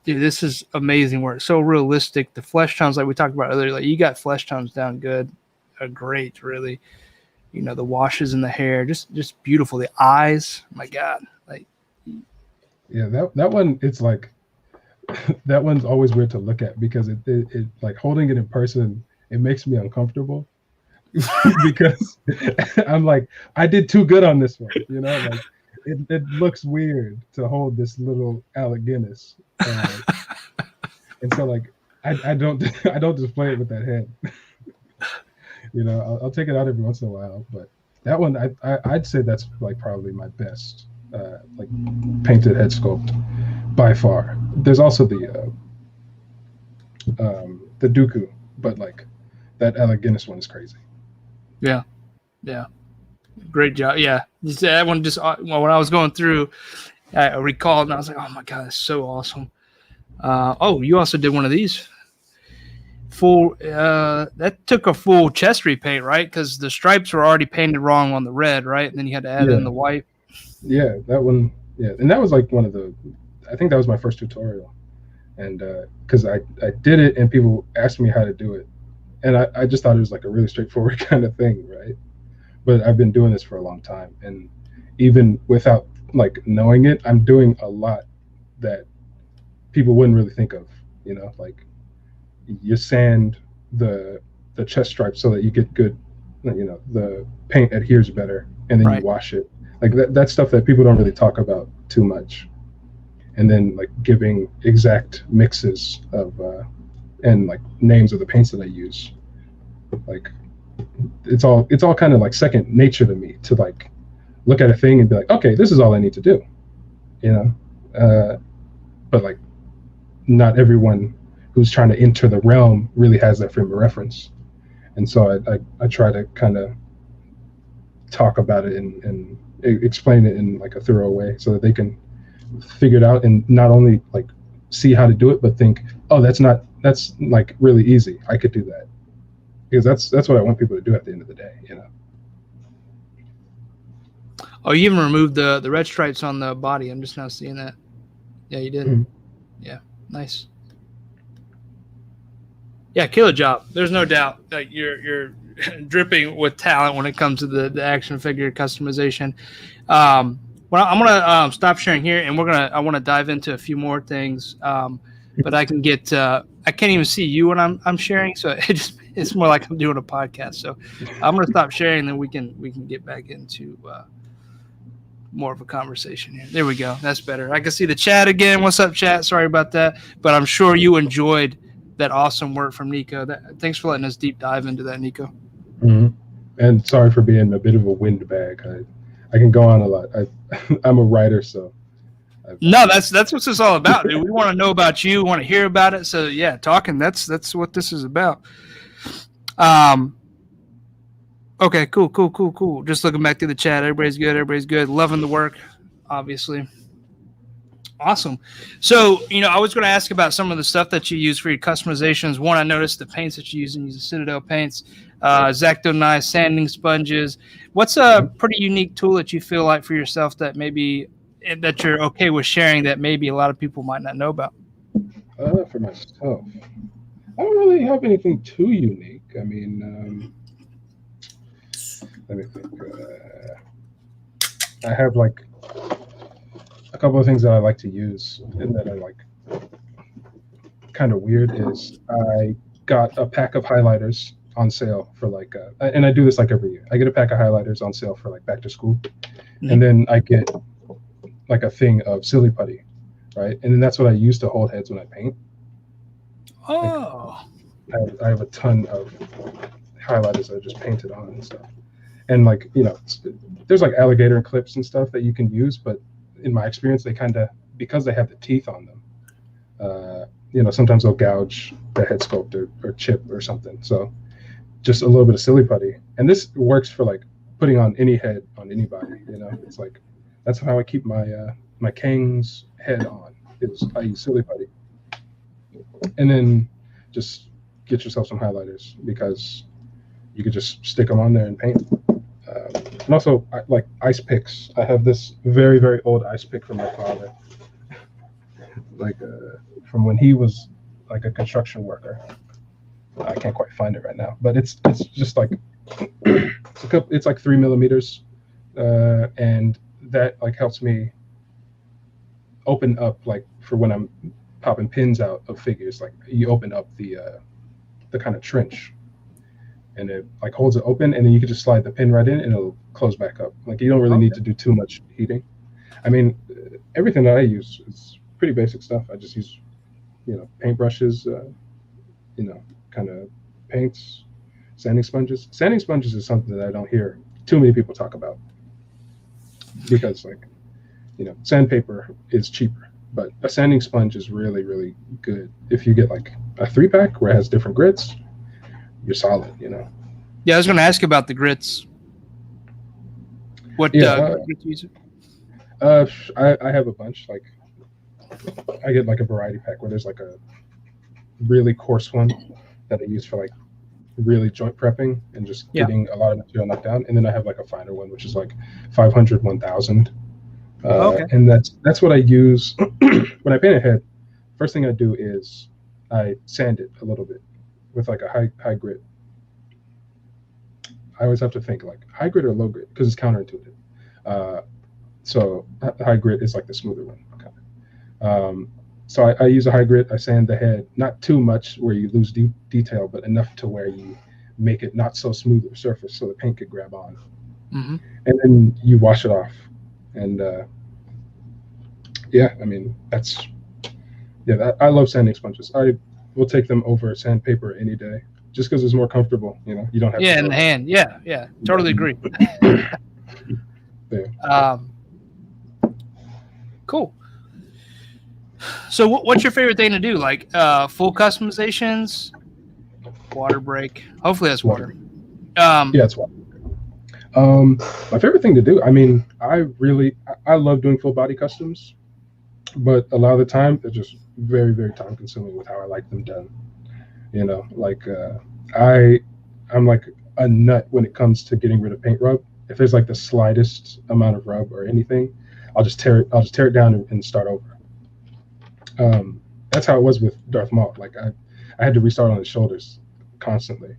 dude, this is amazing work. So realistic. The flesh tones, like we talked about earlier, like you got flesh tones down good, great, really. The washes in the hair, just beautiful. The eyes, my God, like. Yeah, that one, it's like that one's always weird to look at, because it like holding it in person, it makes me uncomfortable because I'm like, I did too good on this one, like it looks weird to hold this little Alec Guinness, and so like I don't display it with that head. I'll take it out every once in a while, but that one I'd say that's like probably my best like painted head sculpt by far. There's also the Dooku, but like that Alec Guinness one is crazy. Yeah, great job. Yeah, that one just when I was going through, I recalled and I was like, oh my God, that's so awesome. Oh, you also did one of these. Full that took a full chest repaint, right? Because the stripes were already painted wrong on the red, right? And then you had to add in the white. Yeah, that one. Yeah, and that was like I think that was my first tutorial, and because I did it and people asked me how to do it, and I just thought it was like a really straightforward kind of thing, right? But I've been doing this for a long time, and even without like knowing it, I'm doing a lot that people wouldn't really think of. Like you sand the chest stripes so that you get good the paint adheres better, and then you Right. wash it. Like that's stuff that people don't really talk about too much. And then like giving exact mixes of and like names of the paints that I use. Like it's all kind of like second nature to me to like look at a thing and be like, okay, this is all I need to do, you know. But like not everyone who's trying to enter the realm really has that frame of reference, and so I try to kind of talk about it and explain it in like a thorough way so that they can figure it out and not only like see how to do it but think, oh, that's like really easy, I could do that, because that's what I want people to do at the end of the day, you know. Oh, you even removed the red stripes on the body. I'm just now seeing that. Yeah, you did. Mm-hmm. Yeah, nice. Yeah, killer job. There's no doubt that you're dripping with talent when it comes to the action figure customization. Well, I'm gonna stop sharing here, and I want to dive into a few more things. But I can get I can't even see you when I'm sharing, so it's more like I'm doing a podcast. So I'm gonna stop sharing, and then we can get back into more of a conversation here. There we go. That's better. I can see the chat again. What's up, chat? Sorry about that, but I'm sure you enjoyed that awesome work from Nico. Thanks for letting us deep dive into that, Nico. Mm-hmm. And sorry for being a bit of a windbag. I can go on a lot. I'm a writer, so. No, that's what this is all about, dude. We want to know about you. We want to hear about it. So yeah, talking. That's what this is about. Okay, cool. Just looking back through the chat. Everybody's good. Loving the work, obviously. Awesome. So, I was going to ask about some of the stuff that you use for your customizations. One, I noticed the paints that you use Citadel paints, X-Acto knives, sanding sponges. What's a pretty unique tool that you feel like for yourself that maybe that you're okay with sharing that maybe a lot of people might not know about? For myself, I don't really have anything too unique. I mean, let me think. I have like a couple of things that I like to use and that I like kind of weird is I got a pack of highlighters on sale for like and I do this like every year. I get a pack of highlighters on sale for like back to school. Mm-hmm. And then I get like a thing of silly putty, right? And then that's what I use to hold heads when I paint. Oh. Like, I have a ton of highlighters that I just painted on and stuff. And like, there's like alligator clips and stuff that you can use, but in my experience, they kind of, because they have the teeth on them, sometimes they'll gouge the head sculpt or chip or something. So just a little bit of silly putty. And this works for like putting on any head on anybody, it's like, that's how I keep my Kang's head on, is I use silly putty. And then just get yourself some highlighters, because you could just stick them on there and paint. And also, like ice picks. I have this very, very old ice pick from my father, like from when he was like a construction worker. I can't quite find it right now, but it's just like it's like 3 millimeters, and that like helps me open up, like for when I'm popping pins out of figures. Like you open up the kind of trench, and it like holds it open, and then you can just slide the pin right in and it'll close back up. Like you don't really need to do too much heating. I mean, everything that I use is pretty basic stuff. I just use, paint brushes, kind of paints, sanding sponges. Sanding sponges is something that I don't hear too many people talk about, because like, sandpaper is cheaper, but a sanding sponge is really, really good. If you get like a 3-pack where it has different grits, you're solid, Yeah, I was going to ask about the grits. What grits you use? I have a bunch. Like, I get like a variety pack where there's like a really coarse one that I use for like really joint prepping and just getting a lot of material knocked down, and then I have like a finer one, which is like 500, 1000. Okay. And that's what I use when I paint a head. First thing I do is I sand it a little bit with like a high grit. I always have to think like high grit or low grit, because it's counterintuitive. So high grit is like the smoother one. Okay. So I use a high grit. I sand the head, not too much where you lose detail, but enough to where you make it not so smooth of a surface so the paint could grab on. Mm-hmm. And then you wash it off. And yeah, I mean, I love sanding sponges. I will take them over sandpaper any day, just because it's more comfortable. You don't have to in the hand. Yeah, totally agree. Yeah. Cool. So what's your favorite thing to do? Like full customizations, water break. Hopefully that's water. Yeah, it's water. My favorite thing to do, I mean, I love doing full body customs, but a lot of the time they're just very, very time consuming with how I like them done. Like I'm like a nut when it comes to getting rid of paint rub. If there's like the slightest amount of rub or anything, I'll just tear it down and start over. That's how it was with Darth Maul. Like I had to restart on his shoulders constantly.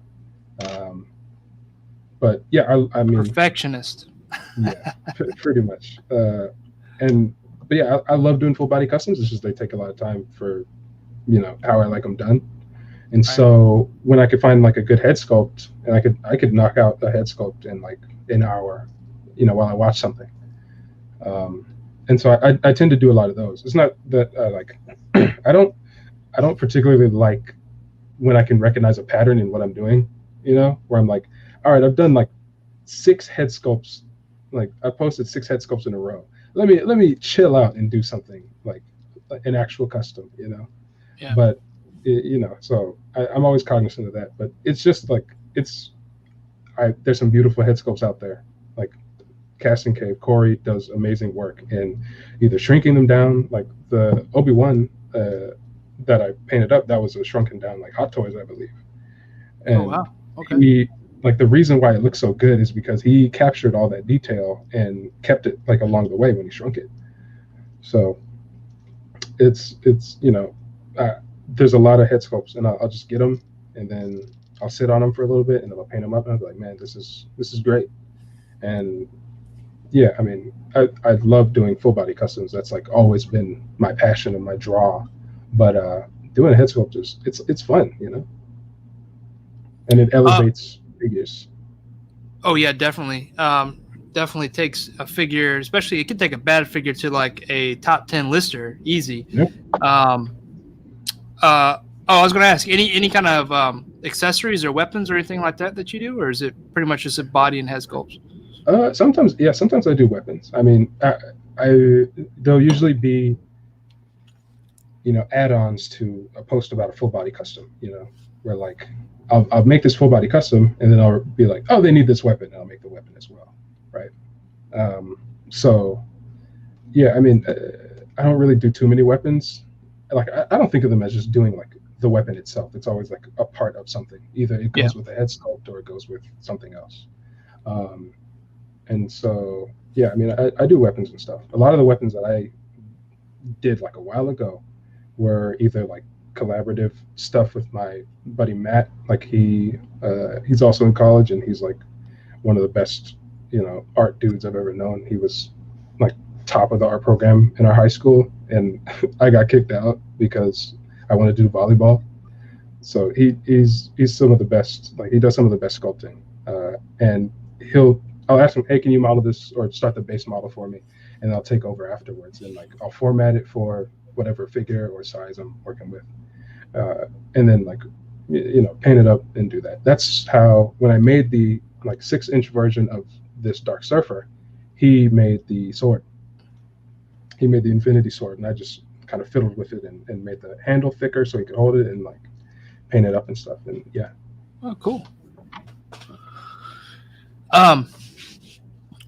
But yeah, I mean, perfectionist. Yeah, pretty much. But yeah, I love doing full body customs. It's just they take a lot of time for, how I like them done. And so when I could find like a good head sculpt, and I could knock out a head sculpt in like an hour, while I watch something. And so I tend to do a lot of those. It's not that I like, I don't particularly like when I can recognize a pattern in what I'm doing, where I'm like, all right, I've done like 6 head sculpts. Like I posted 6 head sculpts in a row. Let me chill out and do something like an actual custom, Yeah. But so I'm always cognizant of that. But it's just like there's some beautiful head sculpts out there. Like Casting Cave, Corey does amazing work in either shrinking them down, like the Obi-Wan that I painted up. That was a shrunken down like Hot Toys, I believe. And oh wow. Okay. Like the reason why it looks so good is because he captured all that detail and kept it like along the way when he shrunk it. So it's there's a lot of head sculpts, and I'll just get them and then I'll sit on them for a little bit and then I'll paint them up and I'll be like, man, this is great. And yeah, I mean, I love doing full body customs. That's like always been my passion and my draw. But doing a head sculpt it's fun, and it elevates figures. Oh yeah, definitely. Definitely takes a figure, especially it could take a bad figure to like a top 10 lister, easy. Yep. I was going to ask any kind of accessories or weapons or anything like that you do, or is it pretty much just a body and head sculpts? Sometimes I do weapons. I mean, they'll usually be add-ons to a post about a full body custom. Where like I'll make this full body custom, and then I'll be like, oh, they need this weapon, and I'll make the weapon as well, right? So, yeah, I mean, I don't really do too many weapons. Like, I don't think of them as just doing like the weapon itself. It's always like a part of something. Either it goes with a head sculpt or it goes with something else. And so, yeah, I mean, I do weapons and stuff. A lot of the weapons that I did like a while ago were either like collaborative stuff with my buddy Matt. Like he's also in college, and he's like one of the best art dudes I've ever known. He was like top of the art program in our high school, and I got kicked out because I wanted to do volleyball. So he's some of the best. Like he does some of the best sculpting, and I'll ask him, hey, can you model this or start the base model for me, and I'll take over afterwards, and like I'll format it for whatever figure or size I'm working with. And then like, paint it up and do that. That's how, when I made the like 6-inch version of this Dark Surfer, he made the sword. He made the Infinity Sword, and I just kind of fiddled with it and made the handle thicker so he could hold it and like paint it up and stuff. And yeah. Oh, cool.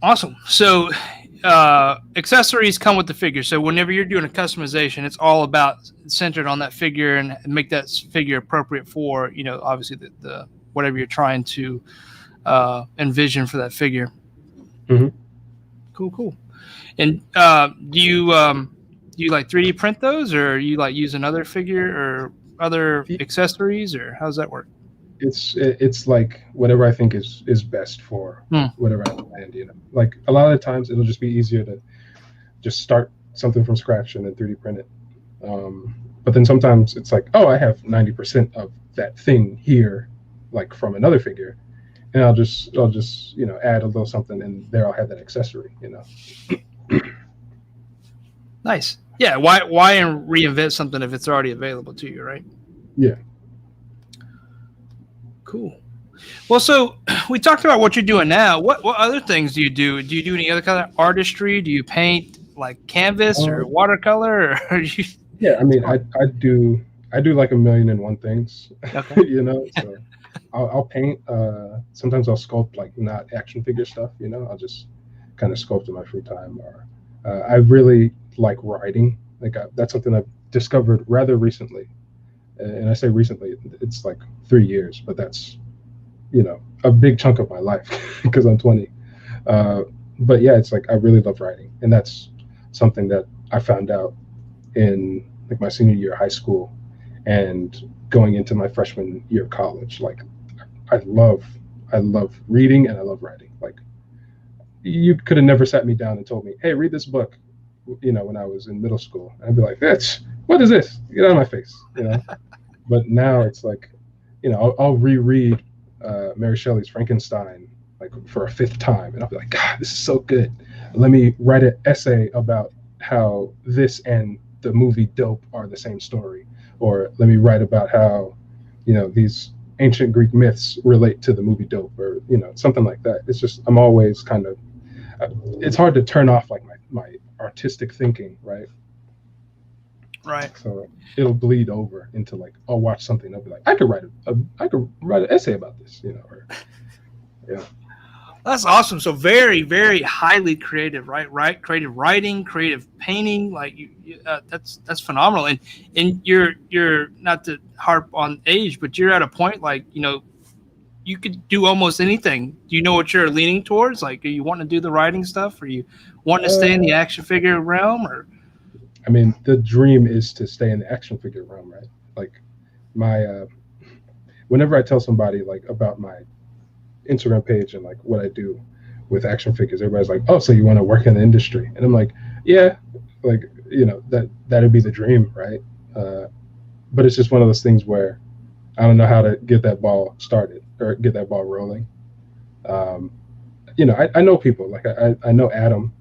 Awesome. So accessories come with the figure. So whenever you're doing a customization, it's all about centered on that figure and make that figure appropriate for, obviously the whatever you're trying to envision for that figure. Mm-hmm. Cool. And do you like 3D print those, or you like use another figure or other accessories, or how does that work? It's like whatever I think is best for whatever I land. Like a lot of the times it'll just be easier to just start something from scratch and then 3D print it. But then sometimes it's like, oh, I have 90% of that thing here. like from another figure, and I'll just add a little something, and there I'll have that accessory. Nice. Yeah. Why reinvent something if it's already available to you, right? Yeah. Cool. Well, so we talked about what you're doing now. What other things do you do? Do you do any other kind of artistry? Do you paint like canvas or watercolor? Or you... Yeah, I mean, I do like a million and one things. Okay. So I'll paint. Sometimes I'll sculpt, like not action figure stuff. I'll just kind of sculpt in my free time. Or I really like writing. Like that's something I've discovered rather recently. And I say recently, it's like 3 years, but that's a big chunk of my life because I'm 20. But yeah, it's like I really love writing, and that's something that I found out in like my senior year of high school and going into my freshman year of college. Like I love reading and I love writing. Like you could have never sat me down and told me, hey, read this book, when I was in middle school. And I'd be like, bitch, what is this? Get out of my face, But now it's like, I'll reread Mary Shelley's Frankenstein like for a 5th time, and I'll be like, God, this is so good. Let me write an essay about how this and the movie Dope are the same story, or let me write about how these ancient Greek myths relate to the movie Dope, or something like that. It's just I'm always kind of it's hard to turn off like my artistic thinking, right? So it'll bleed over into like I'll watch something, I'll be like, I could write an essay about this, or yeah. That's awesome. So very, very highly creative, right? Creative writing, creative painting, like that's phenomenal. And you're not to harp on age, but you're at a point like you could do almost anything. Do you know what you're leaning towards? Like, are you wanting to do the writing stuff? Are you wanting to stay in the action figure realm? Or I mean, the dream is to stay in the action figure realm, right? Like my whenever I tell somebody like about my Instagram page and like what I do with action figures, everybody's like, oh, so you want to work in the industry? And I'm like, yeah, like that'd be the dream, right? But it's just one of those things where I don't know how to get that ball started or get that ball rolling. I know people, like I know Adam,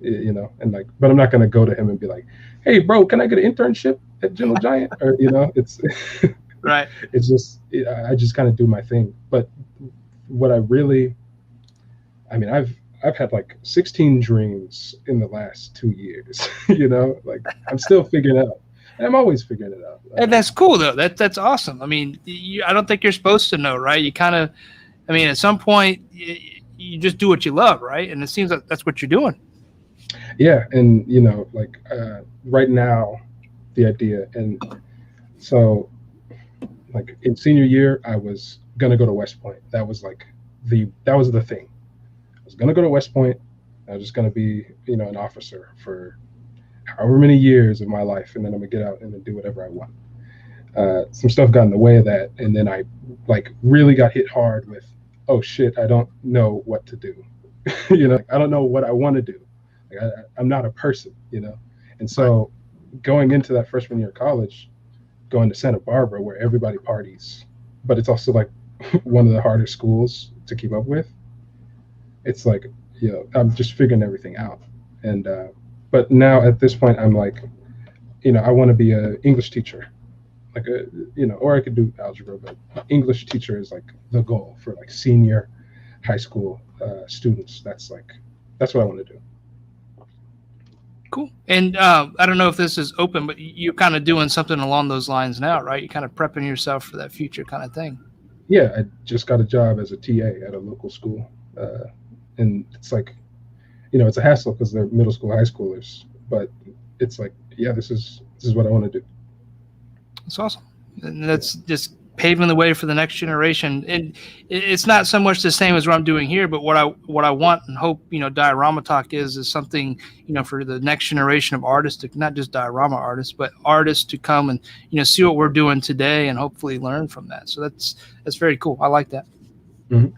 and like, but I'm not gonna go to him and be like, hey bro, can I get an internship at Gentle Giant? Or it's right. It's just I just kind of do my thing. But what I've had like 16 dreams in the last 2 years. Like I'm still figuring it out. And I'm always figuring it out. And that's cool though. That's awesome. I mean, I don't think you're supposed to know, right? You kind of, I mean, at some point you just do what you love, right? And it seems like that's what you're doing. Yeah, and like right now, the idea, and so like in senior year, I was gonna go to West Point. That was like that was the thing. I was gonna go to West Point. I was just gonna be an officer for however many years of my life, and then I'm gonna get out and then do whatever I want. Some stuff got in the way of that, and then I like really got hit hard with, oh shit, I don't know what to do. I don't know what I want to do. Like I'm not a person, And so going into that freshman year of college, going to Santa Barbara where everybody parties, but it's also like one of the hardest schools to keep up with. It's like, I'm just figuring everything out. And, but now at this point, I'm like, I want to be an English teacher, like or I could do algebra, but English teacher is like the goal for like senior high school students. That's what I want to do. Cool. And I don't know if this is open, but you're kind of doing something along those lines now, right? You're kind of prepping yourself for that future kind of thing. Yeah, I just got a job as a TA at a local school. And it's like, it's a hassle because they're middle school, high schoolers. But it's like, yeah, this is what I want to do. That's awesome. And that's just paving the way for the next generation. And it's not so much the same as what I'm doing here, but what I want and hope, Diorama Talk is something, for the next generation of artists, not just diorama artists, but artists to come and, see what we're doing today and hopefully learn from that. So that's very cool. I like that. Mm-hmm.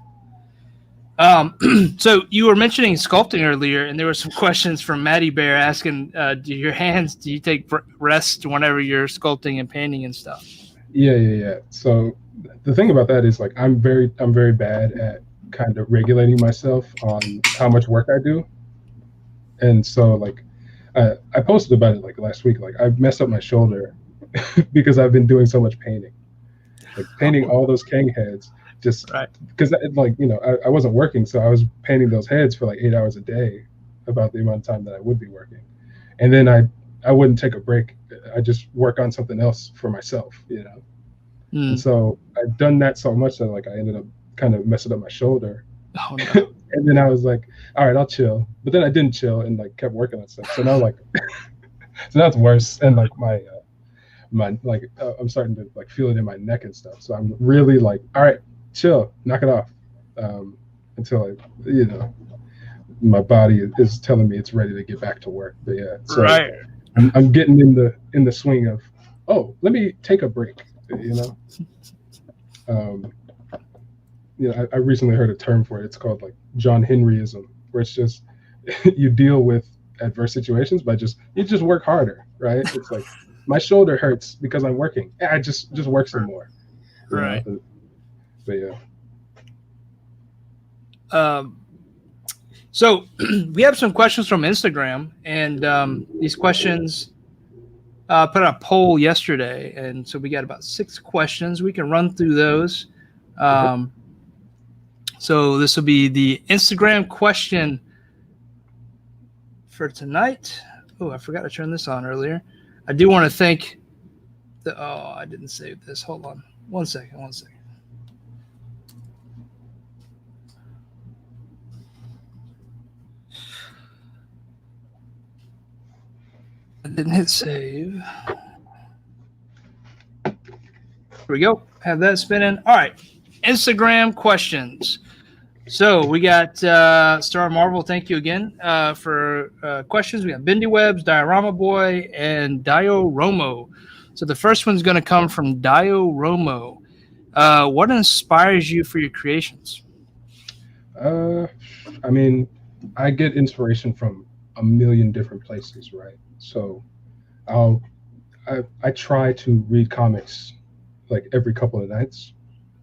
So you were mentioning sculpting earlier, and there were some questions from Maddie Bear asking, do you take rest whenever you're sculpting and painting and stuff? Yeah. So the thing about that is like I'm very bad at kind of regulating myself on how much work I do, and so like I posted about it like last week. Like I messed up my shoulder because I've been doing so much painting, like painting all those Kang heads. Just Right. because like I wasn't working, so I was painting those heads for like 8 hours a day, about the amount of time that I would be working, and then I wouldn't take a break. I just work on something else for myself, And so I've done that so much that like I ended up kind of messing up my shoulder. Oh no. And then I was like, all right, I'll chill. But then I didn't chill and like kept working on stuff. So now like, so now it's worse. And like my I'm starting to like feel it in my neck and stuff. So I'm really like, all right, chill, knock it off, until my body is telling me it's ready to get back to work. But yeah, so Right. I'm getting in the swing of, oh, let me take a break. I recently heard a term for it. It's called like John Henryism, where it's just you deal with adverse situations by you just work harder, right? It's like my shoulder hurts because I'm working. Yeah, I just work some more. Right. But yeah. So we have some questions from Instagram, and these questions put out a poll yesterday, and so we got about 6 questions. We can run through those. So this will be the Instagram question for tonight. Oh, I forgot to turn this on earlier. I do want to thank I didn't save this. Hold on. One second. I didn't hit save. Here we go. Have that spinning. All right. Instagram questions. So we got Star Marvel. Thank you again for questions. We got Bendy Webs, Diorama Boy, and Dio-Romo. So the first one's going to come from Dio-Romo. What inspires you for your creations? I mean, I get inspiration from a million different places, right? So I try to read comics like every couple of nights,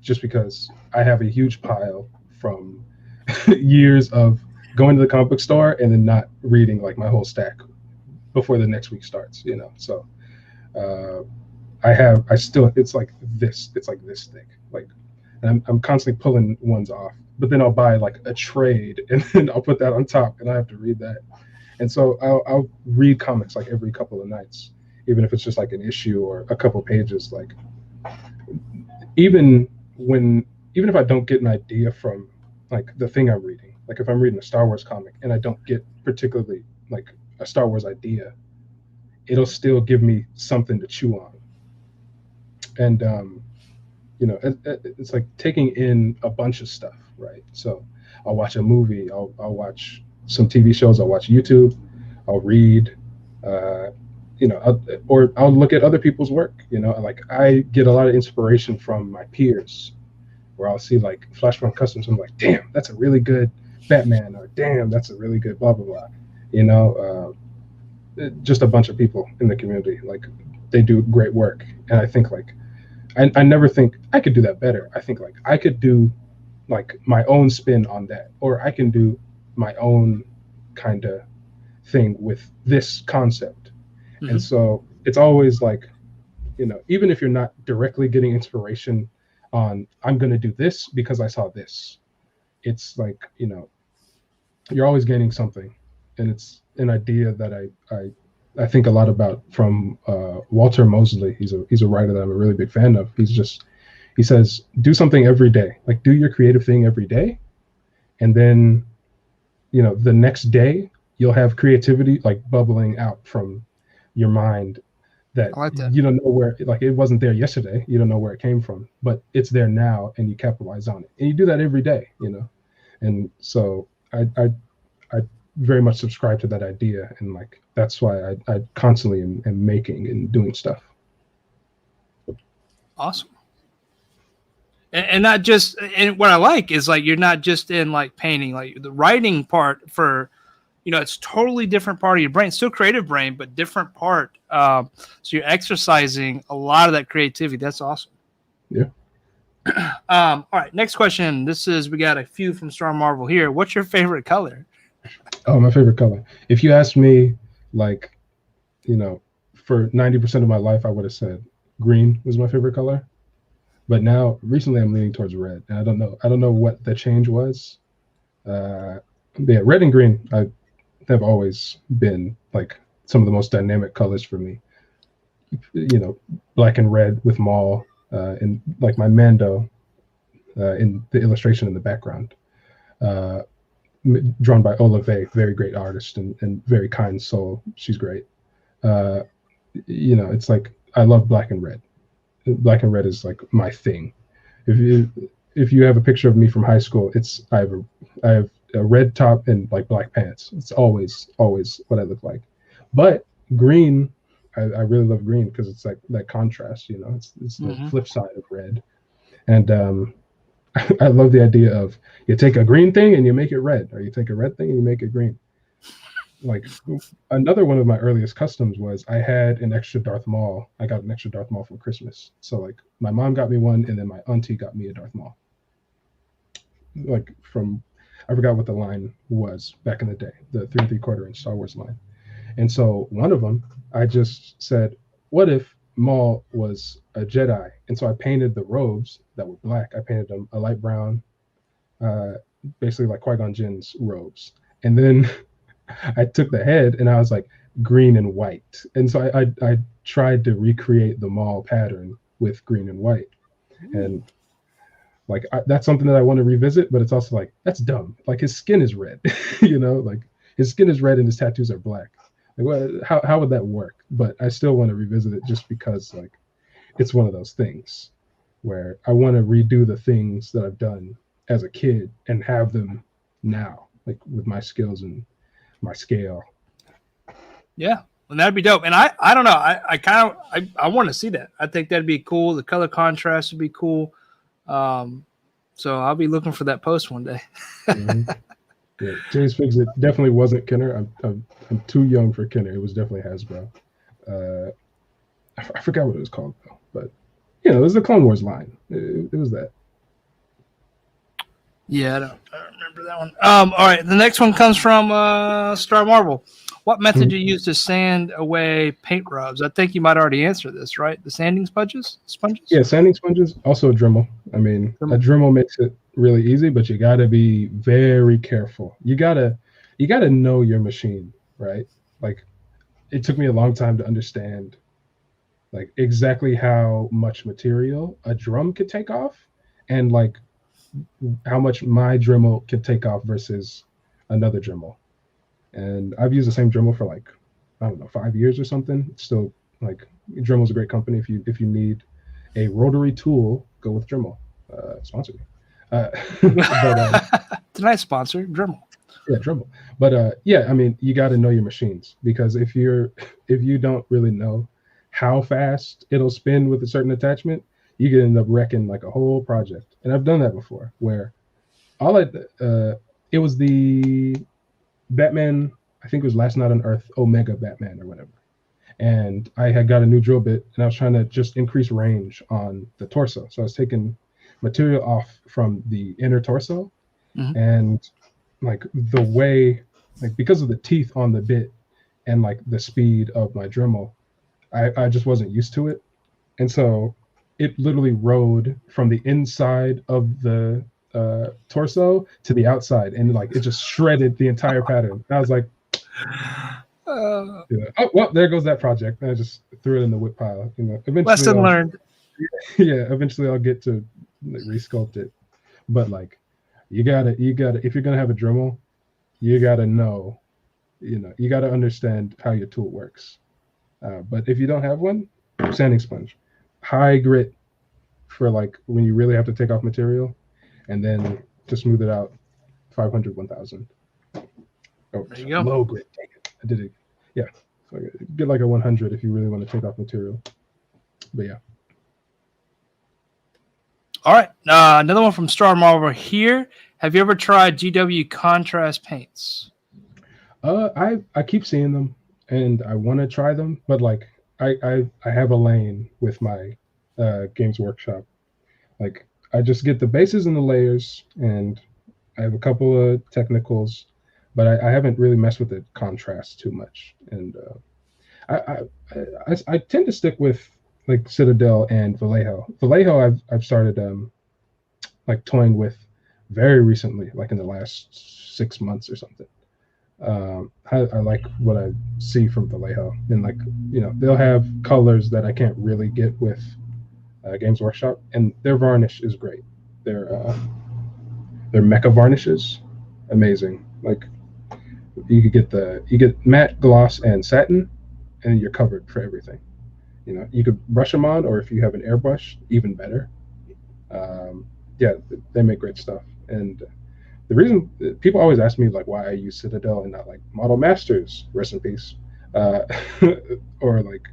just because I have a huge pile from years of going to the comic book store and then not reading like my whole stack before the next week starts, So it's like this thick, like, and I'm constantly pulling ones off, but then I'll buy like a trade and then I'll put that on top and I have to read that. And so I'll read comics like every couple of nights, even if it's just like an issue or a couple pages. Like even if I don't get an idea from like the thing I'm reading, like if I'm reading a Star Wars comic and I don't get particularly like a Star Wars idea, it'll still give me something to chew on. And it's like taking in a bunch of stuff, right? So I'll watch a movie, I'll watch some TV shows, I'll watch YouTube, I'll read, I'll look at other people's work. Like I get a lot of inspiration from my peers, where I'll see like Flashpoint Customs. I'm like, damn, that's a really good Batman, or damn, that's a really good blah blah blah. Just a bunch of people in the community, like they do great work, and I think like I never think I could do that better. I think like I could do like my own spin on that, or I can do my own kind of thing with this concept. Mm-hmm. And so it's always like, even if you're not directly getting inspiration on, I'm going to do this because I saw this, it's like, you're always gaining something. And it's an idea that I think a lot about from Walter Mosley. He's a writer that I'm a really big fan of. He says, do something every day, like do your creative thing every day. And then, the next day you'll have creativity like bubbling out from your mind that, you don't know where, like it wasn't there yesterday. You don't know where it came from, but it's there now and you capitalize on it. And you do that every day, And so I very much subscribe to that idea. And like, that's why I constantly am making and doing stuff. Awesome. And not just, and what I like is like, you're not just in like painting, like the writing part for, it's totally different part of your brain, still creative brain, but different part. So you're exercising a lot of that creativity. That's awesome. Yeah. All right, next question. We got a few from Star Marvel here. What's your favorite color? Oh, my favorite color. If you asked me, like, for 90% of my life, I would have said green was my favorite color. But now, recently, I'm leaning towards red, and I don't know what the change was. Yeah, red and green, I have always been like some of the most dynamic colors for me. Black and red with Maul, and like my Mando in the illustration in the background, uh, drawn by Ola Vey, very great artist and very kind soul. She's great. Uh, it's like I love black and red. Black and red is like my thing. If you have a picture of me from high school, I have a red top and like black pants. It's always what I look like. But green, I really love green because it's like that contrast. It's the flip side of red, and I love the idea of you take a green thing and you make it red, or you take a red thing and you make it green. Like another one of my earliest customs was I had an extra Darth Maul. I got an extra Darth Maul for Christmas. So like my mom got me one, and then my auntie got me a Darth Maul. Like I forgot what the line was back in the day, the 3 3/4 inch Star Wars line. And so one of them, I just said, what if Maul was a Jedi? And so I painted the robes that were black. I painted them a light brown, basically like Qui-Gon Jinn's robes. And then I took the head and I was like green and white. And so I tried to recreate the Maul pattern with green and white. And like that's something that I want to revisit, but it's also like, that's dumb. Like his skin is red, like his skin is red and his tattoos are black. Like, how would that work? But I still want to revisit it just because like it's one of those things where I want to redo the things that I've done as a kid and have them now, like with my skills and my scale. Yeah, well, that'd be dope. And I don't know. I want to see that. I think that'd be cool. The color contrast would be cool. So I'll be looking for that post one day. Mm-hmm. Yeah, James Figs, it definitely wasn't Kenner. I'm too young for Kenner. It was definitely Hasbro. I forgot what it was called though, but it was the Clone Wars line. It was that. Yeah, I don't remember that one. All right, the next one comes from Star Marvel. What method do you use to sand away paint rubs? I think you might already answer this, right? The sanding sponges? Yeah, sanding sponges. Also a Dremel. I mean, a Dremel makes it really easy, but you got to be very careful. You gotta know your machine, right? Like, it took me a long time to understand, like, exactly how much material a drum could take off, and like how much my Dremel could take off versus another Dremel. And I've used the same Dremel for like, I don't know, 5 years or something. It's still like, Dremel's a great company. If you need a rotary tool, go with Dremel. Sponsor me. It's a nice sponsor, Dremel. Yeah, Dremel. But yeah, I mean, you got to know your machines, because if you don't really know how fast it'll spin with a certain attachment, you can end up wrecking like a whole project. And I've done that before, where it was the Batman, I think it was Last Night on Earth, Omega Batman or whatever. And I had got a new drill bit, and I was trying to just increase range on the torso. So I was taking material off from the inner torso, and like the way, like because of the teeth on the bit and like the speed of my Dremel, I just wasn't used to it. And so it literally rode from the inside of the torso to the outside, and like it just shredded the entire pattern. I was like, oh well, there goes that project. And I just threw it in the whip pile. Eventually lesson learned. Yeah, eventually I'll get to resculpt it. But like, you gotta if you're gonna have a Dremel, you gotta know, you gotta understand how your tool works. But if you don't have one, sanding sponge, high grit for like when you really have to take off material, and then to smooth it out, 500, 1000. Oh, there you go. Low grit. Dang it. I did it. Yeah. So get like a 100 if you really want to take off material. But yeah. All right. Another one from Star Marvel here. Have you ever tried GW contrast paints? I keep seeing them and I want to try them, but like I have a lane with my Games Workshop. Like I just get the bases and the layers, and I have a couple of technicals, but I haven't really messed with the contrast too much. And I tend to stick with like Citadel and Vallejo. Vallejo I've started like toying with very recently, like in the last 6 months or something. I like what I see from Vallejo, and like they'll have colors that I can't really get with Games Workshop, and their varnish is great. Their mecha varnishes, amazing. Like you get matte, gloss, and satin, and you're covered for everything. You could brush them on, or if you have an airbrush, even better. Yeah, they make great stuff. And the reason people always ask me like why I use Citadel and not like Model Masters, rest in peace, uh, or like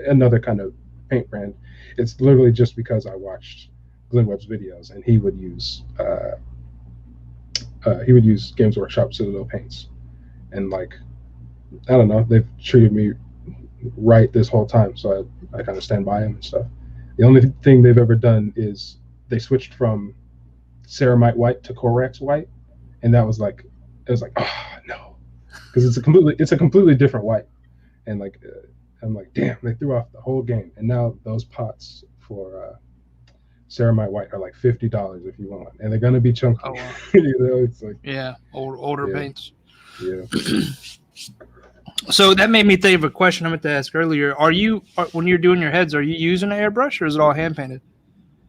another kind of paint brand, it's literally just because I watched Glenn Webb's videos, and he would use Games Workshop Citadel paints, and like I don't know, they've treated me right this whole time, so I kind of stand by him and stuff. The only thing they've ever done is they switched from ceramite white to Corax white, and that was like it was like oh no, because it's a completely different white, and like I'm like damn, they threw off the whole game. And now those pots for ceramite white are like $50 if you want one, and they're gonna be chunky. Oh, wow. It's like older paints. Yeah. So that made me think of a question I meant to ask earlier. When you're doing your heads, are you using an airbrush, or is it all hand painted?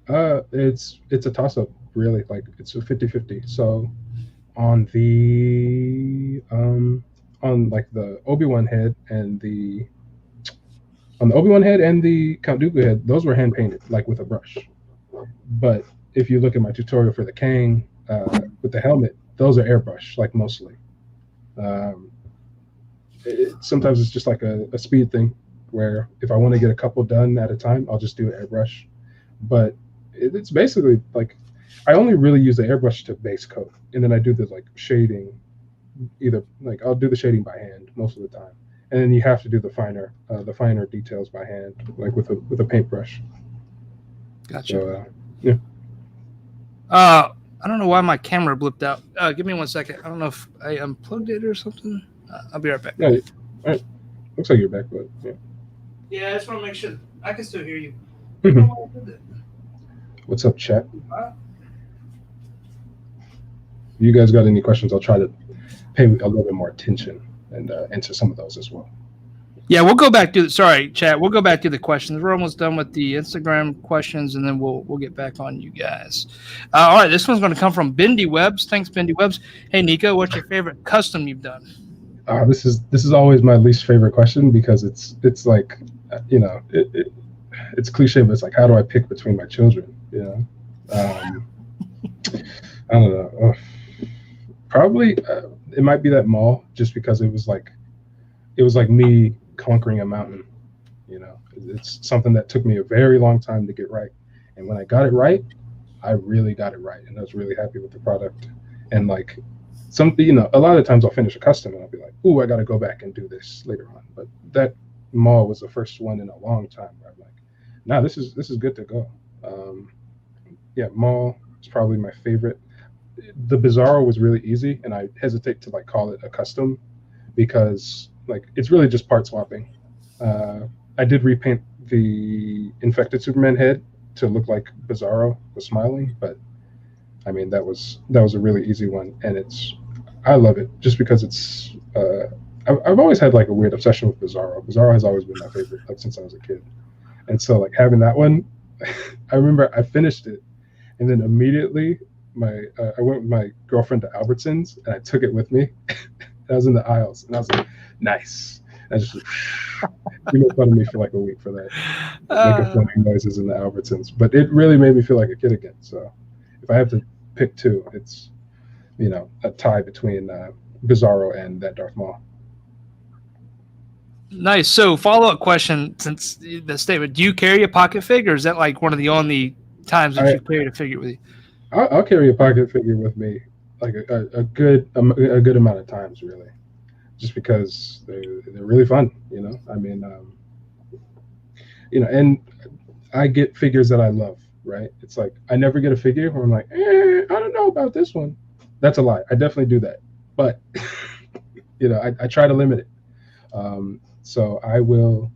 It's a toss up, really. Like it's a 50-50. So on the on like the Obi-Wan head and the Count Dooku head, those were hand painted, like with a brush. But if you look at my tutorial for the Kang with the helmet, those are airbrush, like mostly. Sometimes it's just like a speed thing, where if I want to get a couple done at a time, I'll just do an airbrush. But it's basically like I only really use the airbrush to base coat, and then I do the like shading. Either like I'll do the shading by hand most of the time, and then you have to do the finer details by hand, like with a paintbrush. Gotcha. So, yeah. I don't know why my camera blipped out. Give me 1 second. I don't know if I unplugged it or something. I'll be right back. Yeah. All right. Looks like you're back, but yeah. Yeah, I just want to make sure I can still hear you. What's up, chat? You guys got any questions? I'll try to pay a little bit more attention and answer some of those as well. Yeah, we'll go back to chat. We'll go back to the questions. We're almost done with the Instagram questions, and then we'll get back on you guys. All right, this one's going to come from Bendy Webbs. Thanks, Bendy Webbs. Hey, Nico, what's your favorite custom you've done? This is always my least favorite question, because it's like it's cliche, but it's like, how do I pick between my children? I don't know. Probably it might be that mall, just because it was like me conquering a mountain. It's something that took me a very long time to get right, and when I got it right, I really got it right, and I was really happy with the product. And like something, a lot of times I'll finish a custom and I'll be like, ooh, I got to go back and do this later on. But that mall was the first one in a long time where I'm like, nah, this is good to go. Yeah, mall is probably my favorite. The Bizarro was really easy, and I hesitate to like call it a custom, because like it's really just part swapping. I did repaint the infected Superman head to look like Bizarro was smiling, but I mean that was a really easy one, and I love it just because it's I've always had like a weird obsession with Bizarro. Bizarro has always been my favorite, like since I was a kid, and so like having that one, I remember I finished it, and then immediately I went with my girlfriend to Albertsons, and I took it with me. I was in the aisles, and I was like, nice. I just you made fun of me for like a week for that, making funny noises in the Albertsons. But it really made me feel like a kid again. So if I have to pick two, it's a tie between Bizarro and that Darth Maul. Nice. So follow-up question, since the statement, do you carry a pocket figure, or is that like one of the only times that you carry a figure with you? I'll carry a pocket figure with me like a good amount of times, really, just because they're really fun. I mean, and I get figures that I love, right? It's like I never get a figure where I'm like, I don't know about this one. That's a lie. I definitely do that, but I try to limit it. So I will,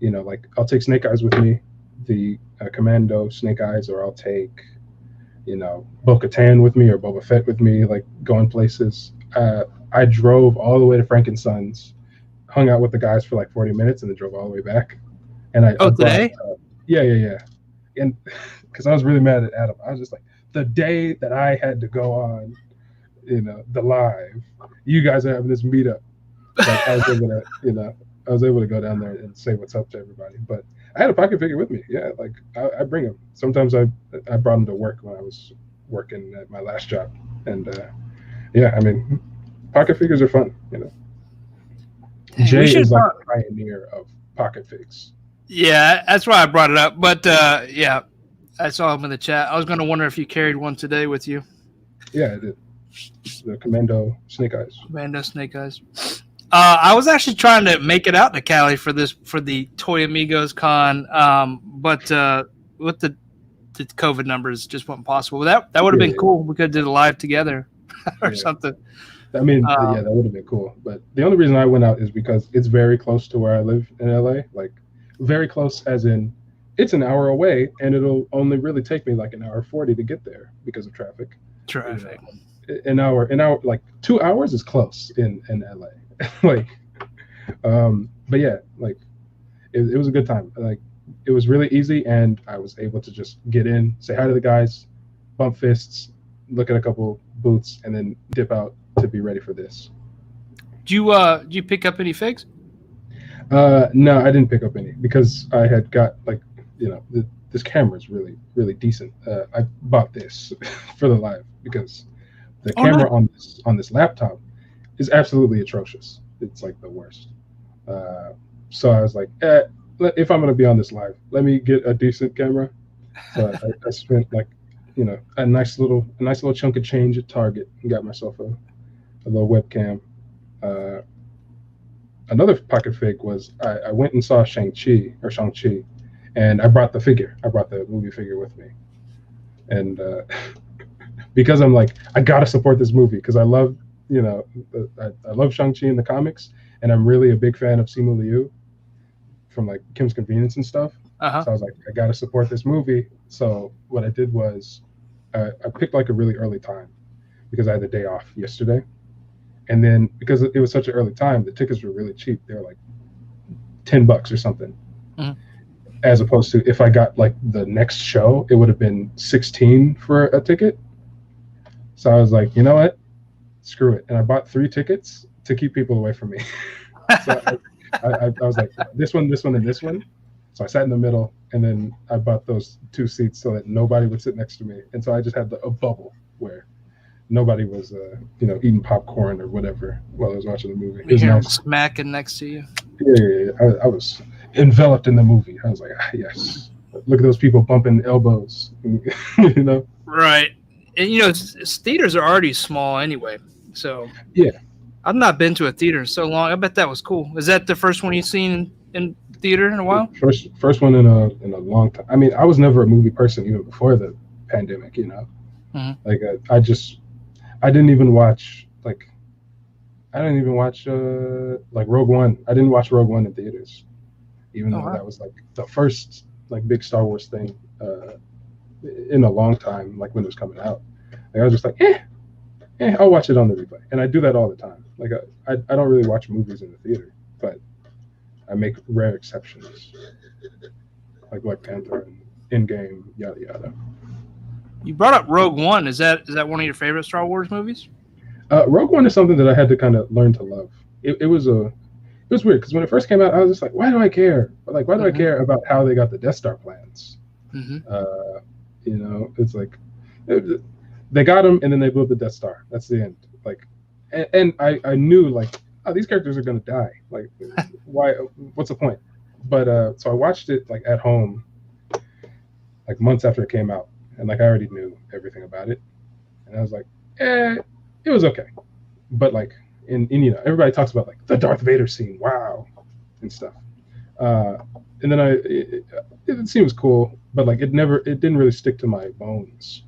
like I'll take Snake Eyes with me, the Commando Snake Eyes, or I'll take, Bo-Katan with me or Boba Fett with me, like going places. I drove all the way to Frankenson's, hung out with the guys for like 40 minutes, and then drove all the way back. And I brought, today? yeah. And because I was really mad at Adam, I was just like, the day that I had to go on, the live, you guys are having this meetup. Like I was able to, I was able to go down there and say what's up to everybody. But I had a pocket figure with me. Yeah, like I bring him. Sometimes I brought him to work when I was working at my last job, and yeah, I mean, pocket figures are fun. Dang, Jay we should is like talk- a pioneer of pocket figs. Yeah, that's why I brought it up. But yeah, I saw him in the chat. I was going to wonder if you carried one today with you. Yeah, I did. The Commando Snake Eyes. Commando Snake Eyes. I was actually trying to make it out to Cali for the Toy Amigos Con, but with the COVID numbers, just wasn't possible. That would have been cool. We could have did a live together or something. I mean, yeah, that would have been cool. But the only reason I went out is because it's very close to where I live in LA. Like, very close, as in it's an hour away, and it'll only really take me like an hour 40 to get there because of traffic. An hour, like 2 hours is close in LA. Like, but yeah, like it was a good time. Like, it was really easy, and I was able to just get in, say hi to the guys, bump fists, look at a couple booths, and then dip out to be ready for this. Do you pick up any figs? No, I didn't pick up any because I had got like, this camera is really, really decent. I bought this for the live because the camera on this laptop is absolutely atrocious. It's like the worst. So I was like, if I'm gonna be on this live, let me get a decent camera. So I spent like, a nice little chunk of change at Target and got myself a little webcam. Another pocket fig was I went and saw Shang-Chi, and I brought the figure. I brought the movie figure with me, and because I'm like, I gotta support this movie because I love, I love Shang-Chi in the comics, and I'm really a big fan of Simu Liu from like Kim's Convenience and stuff. So I was like, I gotta support this movie. So what I did was I picked like a really early time because I had the day off yesterday. And then because it was such an early time, the tickets were really cheap. They were like $10 or something. Mm-hmm. As opposed to if I got like the next show, it would have been 16 for a ticket. So I was like, you know what? Screw it. And I bought 3 tickets to keep people away from me. So I was like, this one, and this one. So I sat in the middle, and then I bought those 2 seats so that nobody would sit next to me. And so I just had a bubble where nobody was, eating popcorn or whatever while I was watching the movie. It was nice. Smacking next to you. Yeah. I was enveloped in the movie. I was like, yes. Look at those people bumping elbows. Right. And theaters are already small anyway. So yeah, I've not been to a theater in so long. I bet that was cool. Is that the first one you've seen in theater in a while? First one in a long time. I mean, I was never a movie person even before the pandemic. Mm-hmm. Like I didn't even watch like Rogue One. I didn't watch Rogue One in theaters, even though that was like the first like big Star Wars thing in a long time. Like when it was coming out, like I was just like, I'll watch it on the replay, and I do that all the time. Like I don't really watch movies in the theater, but I make rare exceptions, like Black Panther and Endgame, yada yada. You brought up Rogue One. Is that one of your favorite Star Wars movies? Rogue One is something that I had to kind of learn to love. It was weird because when it first came out, I was just like, why do I care? Like, why do I care about how they got the Death Star plans? Mm-hmm. It's like they got them and then they blew up the Death Star. That's the end. Like, and I knew like, oh, these characters are gonna die. Like, why? What's the point? But so I watched it like at home, like months after it came out. And like I already knew everything about it, and I was like, it was okay, but like in everybody talks about like the Darth Vader scene, wow, and stuff. and then it seems cool, but like it didn't really stick to my bones,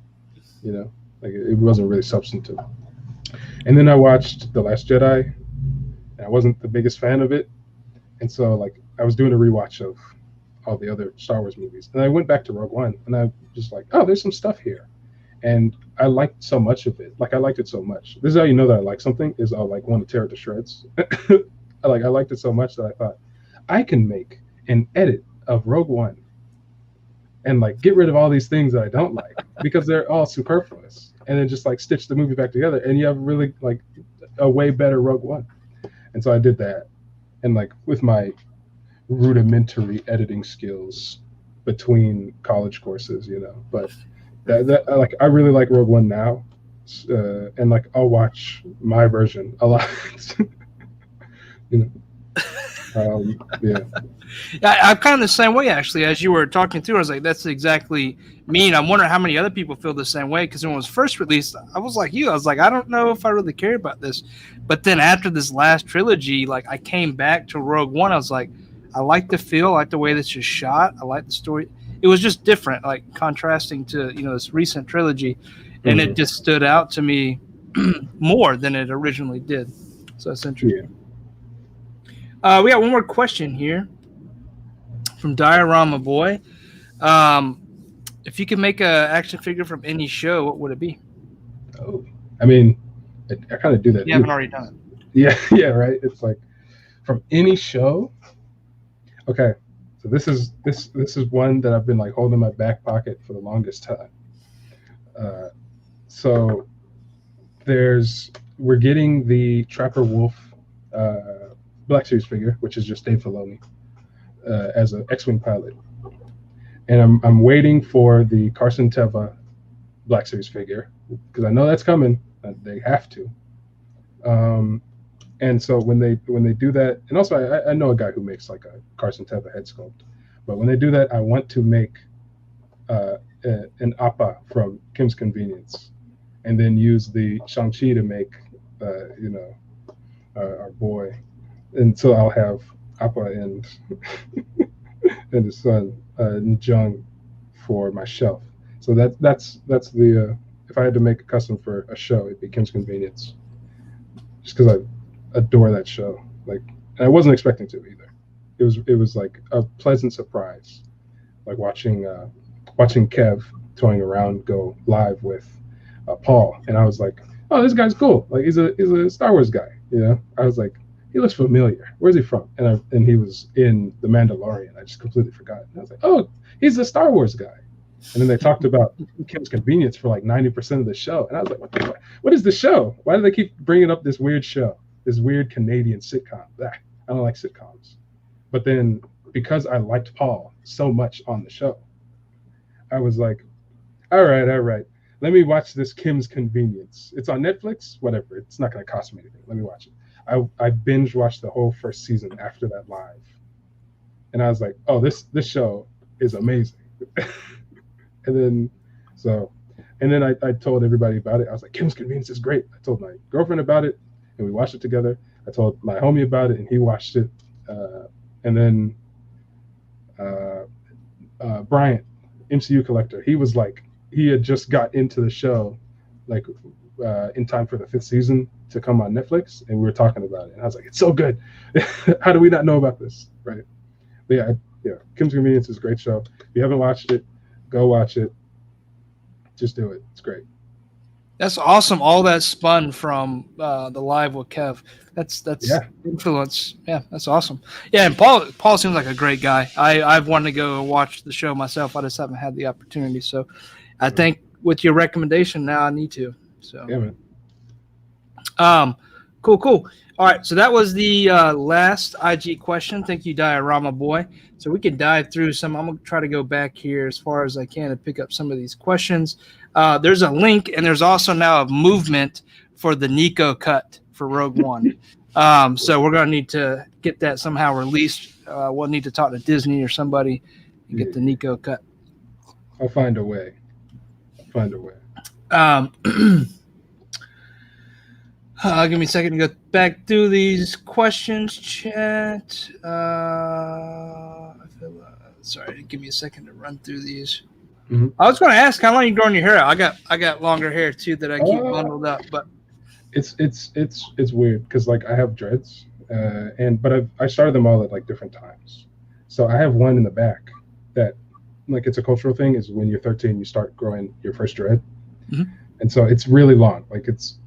you know, like it wasn't really substantive. And then I watched The Last Jedi, and I wasn't the biggest fan of it, and so like I was doing a rewatch of all the other Star Wars movies, and I went back to Rogue One, and I just like, oh, there's some stuff here, and I liked so much of it. Like I liked it so much. This is how you know that I like something is I'll like want to tear it to shreds. I liked it so much that I thought I can make an edit of Rogue One and like get rid of all these things that I don't like because they're all superfluous, and then just like stitch the movie back together, and you have really like a way better Rogue One. And so I did that, and like with my rudimentary editing skills between college courses, you know, but that like I really like Rogue One now, and like I'll watch my version a lot. You know. Yeah. I'm kind of the same way, actually. As you were talking through, I was like, that's exactly me. And I'm wondering how many other people feel the same way. Because when it was first released, I was like you. I was like, I don't know if I really care about this. But then after this last trilogy, like I came back to Rogue One. I was like, I like the feel, I like the way this is shot. I like the story. It was just different, like contrasting to, you know, this recent trilogy. And it just stood out to me more than it originally did. So that's interesting. Yeah. We got one more question here from Diorama Boy. If you could make an action figure from any show, what would it be? Oh, I mean, I kind of do that. You haven't already done it. Yeah, right. It's like from any show. Okay, so this is one that I've been like holding in my back pocket for the longest time. So we're getting the Trapper Wolf Black Series figure, which is just Dave Filoni as an X-wing pilot, and I'm waiting for the Carson Teva Black Series figure because I know that's coming. They have to. And so when they do that, and also I know a guy who makes like a Carson Teva head sculpt, but when they do that, I want to make an Appa from Kim's Convenience, and then use the Shang-Chi to make our boy, and so I'll have Appa and and his son Jung for my shelf. So that's the if I had to make a custom for a show, it'd be Kim's Convenience, just because I adore that show. Like, and I wasn't expecting to either. It was like a pleasant surprise, like watching Kev toying around go live with Paul, and I was like, oh, this guy's cool. Like he's a Star Wars guy, you know. I was like, he looks familiar. Where's he from? And he was in The Mandalorian. I just completely forgot. And I was like, oh, he's a Star Wars guy. And then they talked about Kim's Convenience for like 90% of the show, and I was like, what is the show? Why do they keep bringing up this weird show? This weird Canadian sitcom. I don't like sitcoms. But then because I liked Paul so much on the show, I was like, all right. Let me watch this Kim's Convenience. It's on Netflix, whatever. It's not going to cost me anything. Let me watch it. I binge watched the whole first season after that live. And I was like, oh, this show is amazing. And then I told everybody about it. I was like, Kim's Convenience is great. I told my girlfriend about it, and we watched it together. I told my homie about it, and he watched it. And then Bryant, MCU collector, he was like, he had just got into the show, like in time for the 5th season to come on Netflix, and we were talking about it. And I was like, it's so good. How do we not know about this, right? But yeah, Kim's Convenience is a great show. If you haven't watched it, go watch it. Just do it. It's great. That's awesome. All that spun from the live with Kev. That's influence. Yeah, that's awesome. Yeah, and Paul seems like a great guy. I've wanted to go watch the show myself. I just haven't had the opportunity. So I think with your recommendation now I need to. So yeah, man. Cool. All right, so that was the last IG question. Thank you, Diorama Boy. So we can dive through some. I'm going to try to go back here as far as I can to pick up some of these questions. There's a link, and there's also now a movement for the Nico cut for Rogue One. So we're going to need to get that somehow released. We'll need to talk to Disney or somebody and get the Nico cut. I'll find a way. Give me a second to go back through these questions, chat. I feel like Sorry, give me a second to run through these. Mm-hmm. I was going to ask how long you growing your hair out. I got longer hair too that I keep bundled up, but it's weird because like I have dreads, but I started them all at like different times. So I have one in the back that, like, it's a cultural thing. Is when you're 13, you start growing your first dread, and so it's really long. Like it's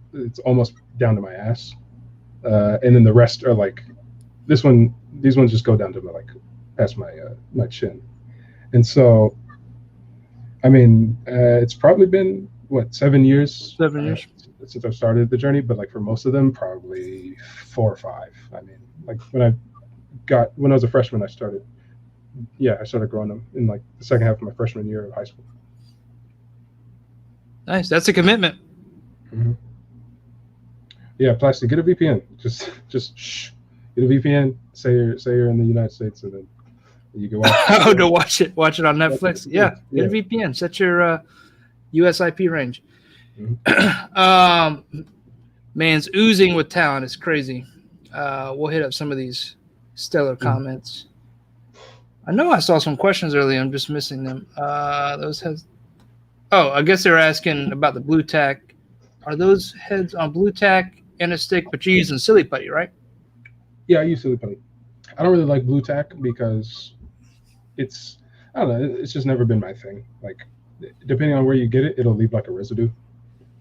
almost down to my ass, and then the rest are like this one. These ones just go down to like past my chin, and so I mean it's probably been what 7 years. 7 years. Since I started the journey, but like for most of them, probably 4 or 5. I mean, like when I was a freshman, I started growing them in like the second half of my freshman year of high school. Nice. That's a commitment. Mm-hmm. Yeah, Plastic, get a VPN. Just shh. Get a VPN. Say you're in the United States, and then you can watch. Watch it on Netflix. Yeah, get a VPN. Set your US IP range. Mm-hmm. Man's oozing with talent. It's crazy. We'll hit up some of these stellar comments. I know I saw some questions earlier. I'm just missing them. Those heads. Oh, I guess they're asking about the blue tack. Are those heads on blue tack and a stick, but you're using silly putty, right? Yeah, I use silly putty. I don't really like blue tack because I don't know. It's just never been my thing. Like, depending on where you get it, it'll leave like a residue.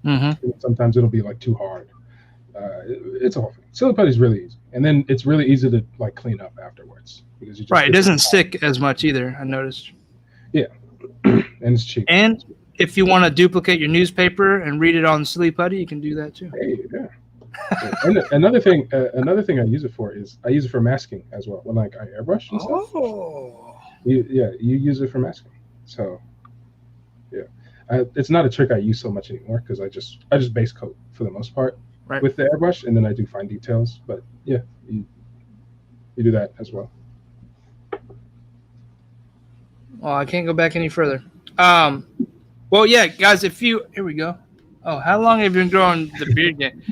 Mm-hmm. Sometimes it'll be like too hard. It's a whole thing. Silly putty is really easy, and then it's really easy to like clean up afterwards because you just it doesn't stick as much either. I noticed. Yeah, and it's cheap. And if you want to duplicate your newspaper and read it on silly putty, you can do that too. Hey, yeah. And another thing I use it for is I use it for masking as well. When like I airbrush and stuff. Oh. You use it for masking. So yeah, it's not a trick I use so much anymore because I just base coat for the most part with the airbrush, and then I do fine details. But yeah, you do that as well. Well, I can't go back any further. Well, yeah, guys, here we go. Oh, how long have you been growing the beard game?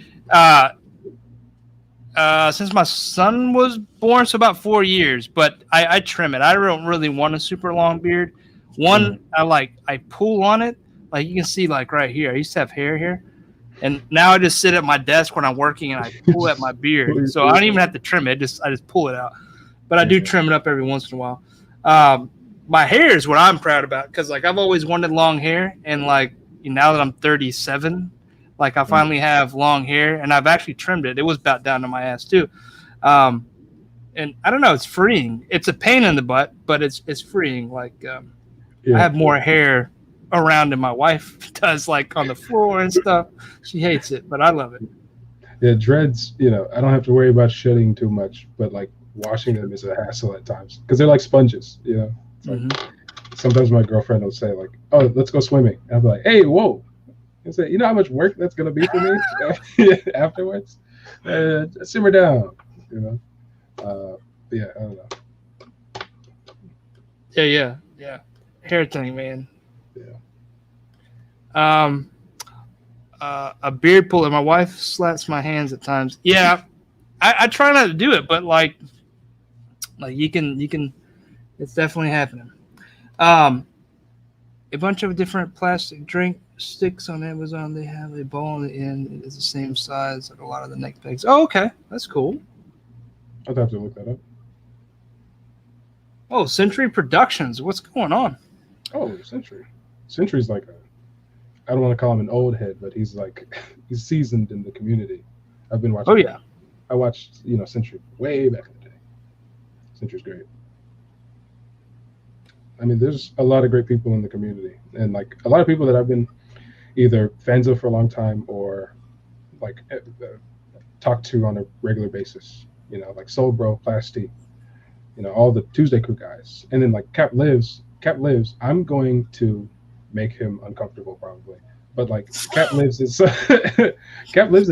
Since my son was born, so about 4 years. But I trim it. I don't really want a super long beard. I pull on it. Like you can see, like right here. I used to have hair here, and now I just sit at my desk when I'm working and I pull at my beard. So I don't even have to trim it. I just pull it out. But I do trim it up every once in a while. My hair is what I'm proud about because like I've always wanted long hair, and like now that I'm 37, like I finally have long hair, and I've actually trimmed it. It was about down to my ass too, and I don't know. It's freeing. It's a pain in the butt, but it's freeing. Like I have more hair around than my wife does, like on the floor and stuff. She hates it, but I love it. Yeah, dreads. I don't have to worry about shedding too much, but like washing them is a hassle at times because they're like sponges. Like, sometimes my girlfriend will say like, "Oh, let's go swimming," and I'll be like, "Hey, whoa!" And say, "You know how much work that's gonna be for me afterwards? Simmer down." Yeah, I don't know. Yeah. Hair thing, man. Yeah. A beard puller. My wife slaps my hands at times. Yeah, I try not to do it, but like you can. It's definitely happening. A bunch of different plastic drink sticks on Amazon. They have a ball on the end. It is the same size as a lot of the neck pegs. Oh, okay. That's cool. I'd have to look that up. Oh, Century Productions. What's going on? Oh, Century. Century's like I don't want to call him an old head, but he's seasoned in the community. I've been watching. Oh, yeah. I watched, Century way back in the day. Century's great. I mean, there's a lot of great people in the community, and like a lot of people that I've been either fans of for a long time or like talk to on a regular basis. Like Soul Bro, Plasty, all the Tuesday Crew guys, and then like Cap Lives. I'm going to make him uncomfortable probably, but like Cap Lives is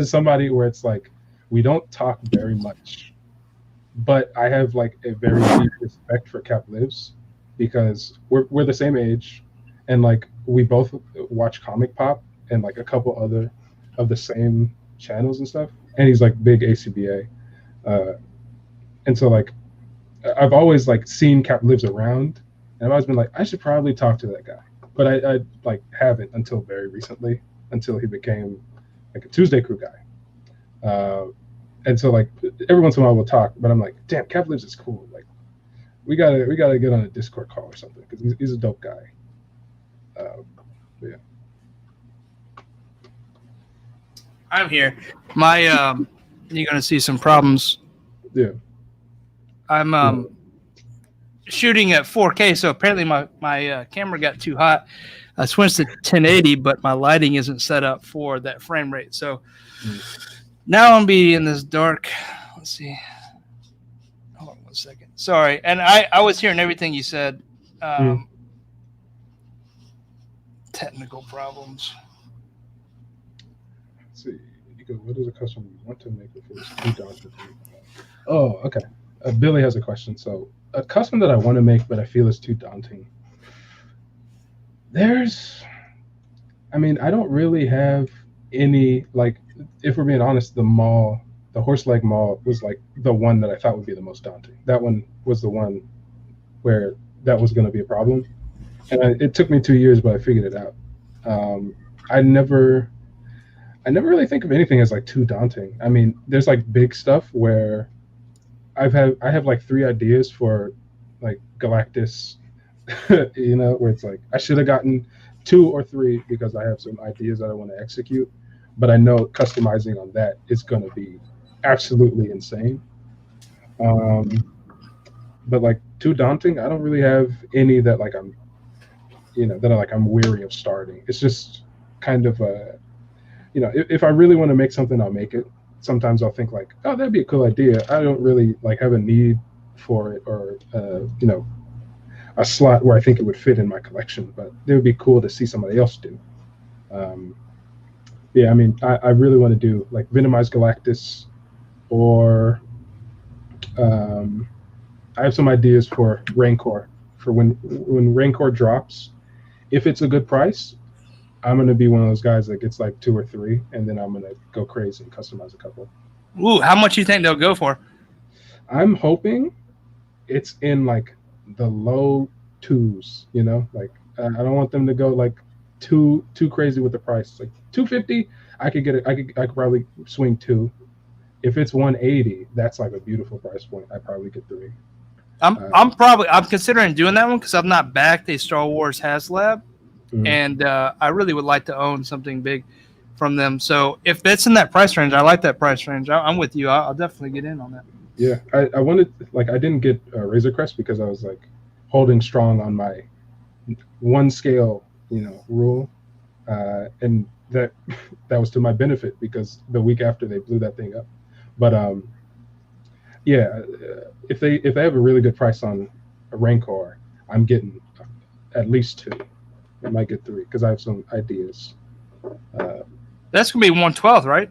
somebody where it's like we don't talk very much, but I have like a very deep respect for Cap Lives. Because we're the same age, and like we both watch Comic Pop and like a couple other of the same channels and stuff. And he's like big ACBA, and so like I've always like seen Cap Lives around, And I've always been like, I should probably talk to that guy, but I like haven't until very recently, until he became like a Tuesday Crew guy. And so like every once in a while we'll talk, but I'm like, damn, Cap Lives is cool. Like we gotta get on a Discord call or something because he's a dope guy. Yeah. I'm here. My you're gonna see some problems. Yeah. I'm shooting at 4K, so apparently my camera got too hot. I switched to 1080, but my lighting isn't set up for that frame rate. So now I'm gonna be in this dark. Let's see. Hold on 1 second. Sorry, and I was hearing everything you said. Technical problems. Let's see. Nico, what is a custom you want to make if it's too daunting? Oh, okay. Billy has a question. So a custom that I want to make, but I feel is too daunting. I don't really have any, like, if we're being honest, the horse leg mall was like the one that I thought would be the most daunting. That one was the one where that was going to be a problem. And it took me 2 years, but I figured it out. I never really think of anything as like too daunting. I mean, there's like big stuff where I have like 3 ideas for like Galactus, where it's like I should have gotten 2 or 3 because I have some ideas that I want to execute, but I know customizing on that is going to be absolutely insane. But like too daunting, I don't really have any that like I'm weary of starting. It's just kind of if I really want to make something, I'll make it. Sometimes I'll think like, oh, that'd be a cool idea. I don't really like have a need for it or a slot where I think it would fit in my collection, but it would be cool to see somebody else do. I mean, I really want to do like Venomized Galactus, or I have some ideas for Rancor for when Rancor drops. If it's a good price, I'm going to be one of those guys that gets like 2 or 3, and then I'm going to go crazy and customize a couple. Ooh, how much you think they'll go for? I'm hoping it's in like the low 2s, like I don't want them to go like too crazy with the price. Like 250, I could probably swing 2. If it's 180, that's like a beautiful price point. I probably get 3. I'm considering doing that one because I've not backed a Star Wars HasLab, and I really would like to own something big from them. So if it's in that price range, I like that price range. I'm with you. I'll definitely get in on that. Yeah, I wanted, like, I didn't get Razor Crest because I was like holding strong on my 1 scale, rule, and that was to my benefit because the week after they blew that thing up. But if they have a really good price on a Rancor, I'm getting at least 2. I might get 3 because I have some ideas. That's gonna be 1/12, right?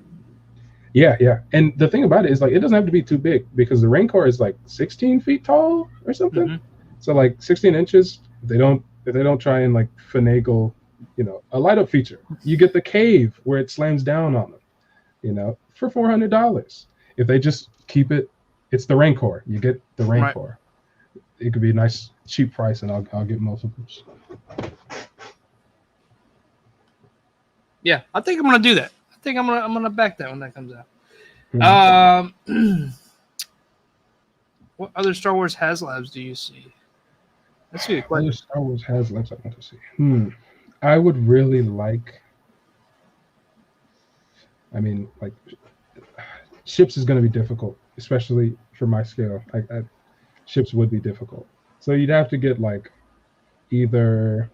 Yeah. And the thing about it is, like, it doesn't have to be too big because the Rancor is like 16 feet tall or something. Mm-hmm. So like 16 inches. If they don't try and like finagle, a light up feature. You get the cave where it slams down on them, for $400. If they just keep it, it's the Rancor. You get the Rancor. Right. It could be a nice cheap price, and I'll get multiples. Yeah, I think I'm gonna do that. I think I'm gonna back that when that comes out. Mm-hmm. What other Star Wars HasLabs do you see? That's a good question. Other Star Wars HasLabs I want to see. I would really like. I mean, like, ships is going to be difficult, especially for my scale. Ships would be difficult. So you'd have to get like either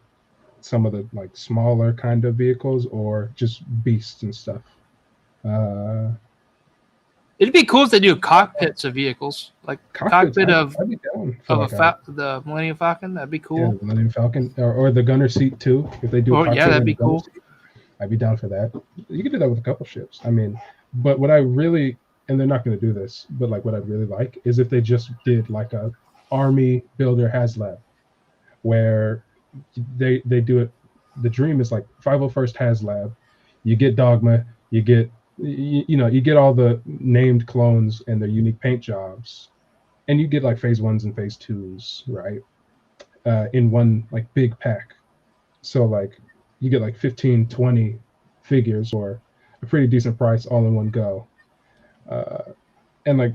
some of the like smaller kind of vehicles or just beasts and stuff. It'd be cool if they do cockpits of vehicles, like cockpit of the Millennium Falcon. That'd be cool. Yeah, the Millennium Falcon, or the gunner seat too. If they do, that'd be cool. Seat, I'd be down for that. You could do that with a couple ships. I mean, but what I really, and they're not going to do this, but like what I'd really like is if they just did like a army builder HasLab, where they do it. The dream is like 501st HasLab. You get Dogma. You get you get all the named clones and their unique paint jobs, and you get like phase 1s and phase 2s, right? in one like big pack. So like you get like 15, 20 figures for a pretty decent price all in one go. And like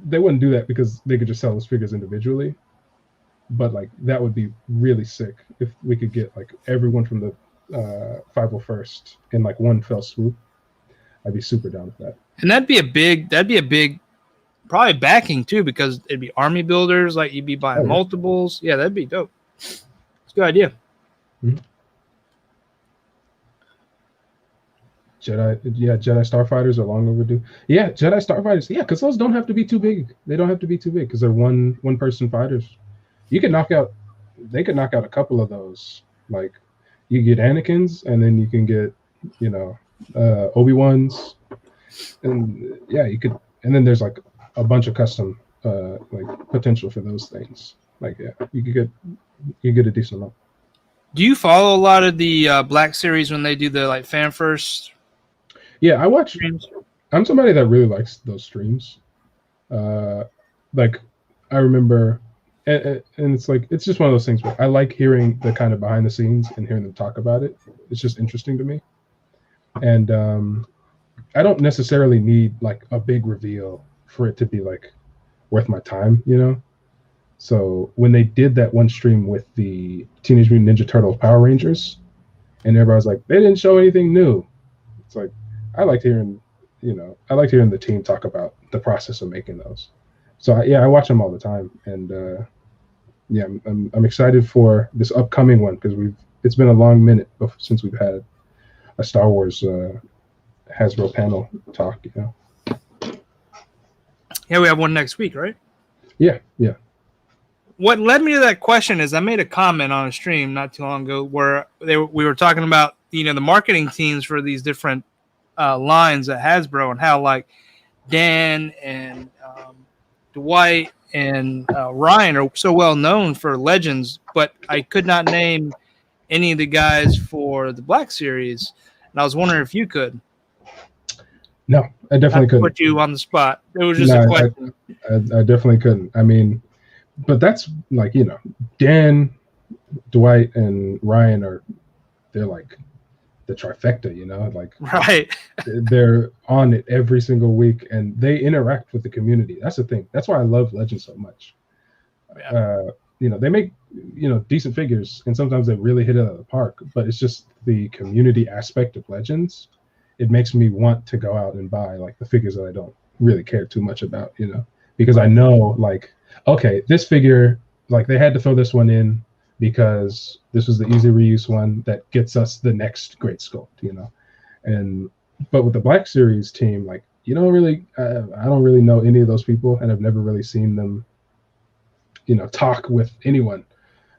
they wouldn't do that because they could just sell those figures individually. But like that would be really sick if we could get like everyone from the 501st in like one fell swoop. I'd be super down with that. And that'd be a big probably backing too, because it'd be army builders, like you'd be buying multiples. Yeah, that'd be dope. It's a good idea. Mm-hmm. Jedi Starfighters are long overdue. Yeah, Jedi Starfighters. Yeah, because those don't have to be too big. They don't have to be too big because they're one person fighters. They could knock out a couple of those. Like you get Anakin's, and then you can get, Obi-Wan's, and yeah, you could. And then there's like a bunch of custom like potential for those things. Like yeah, you get a decent amount. Do you follow a lot of the Black Series when they do the like fan first? Yeah, I watch streams. I'm somebody that really likes those streams. Like I remember, and it's like it's just one of those things where I like hearing the kind of behind the scenes and hearing them talk about it. It's just interesting to me, and I don't necessarily need like a big reveal for it to be like worth my time, So when they did that one stream with the Teenage Mutant Ninja Turtles Power Rangers, and everybody was like, they didn't show anything new. It's like I liked hearing the team talk about the process of making those. So I watch them all the time, and I'm excited for this upcoming one because it's been a long minute since we've had a Star Wars Hasbro panel talk. Yeah, we have one next week, right? Yeah. What led me to that question is I made a comment on a stream not too long ago where we were talking about the marketing teams for these different lines at Hasbro and how like Dan and Dwight and Ryan are so well known for Legends, but I could not name any of the guys for the Black Series, and I was wondering if you could. No, I definitely couldn't. Put you on the spot. It was just a question. I definitely couldn't. I mean, but that's like Dan, Dwight, and Ryan they're like the trifecta, like right. They're on it every single week, and they interact with the community. That's the thing. That's why I love Legends so much. Yeah. They make decent figures, and sometimes they really hit it out of the park. But it's just the community aspect of Legends. It makes me want to go out and buy like the figures that I don't really care too much about, because I know like, okay, this figure, like they had to throw this one in because this was the easy reuse one that gets us the next great sculpt, but with the Black Series team, like I don't really know any of those people, and I've never really seen them, talk with anyone,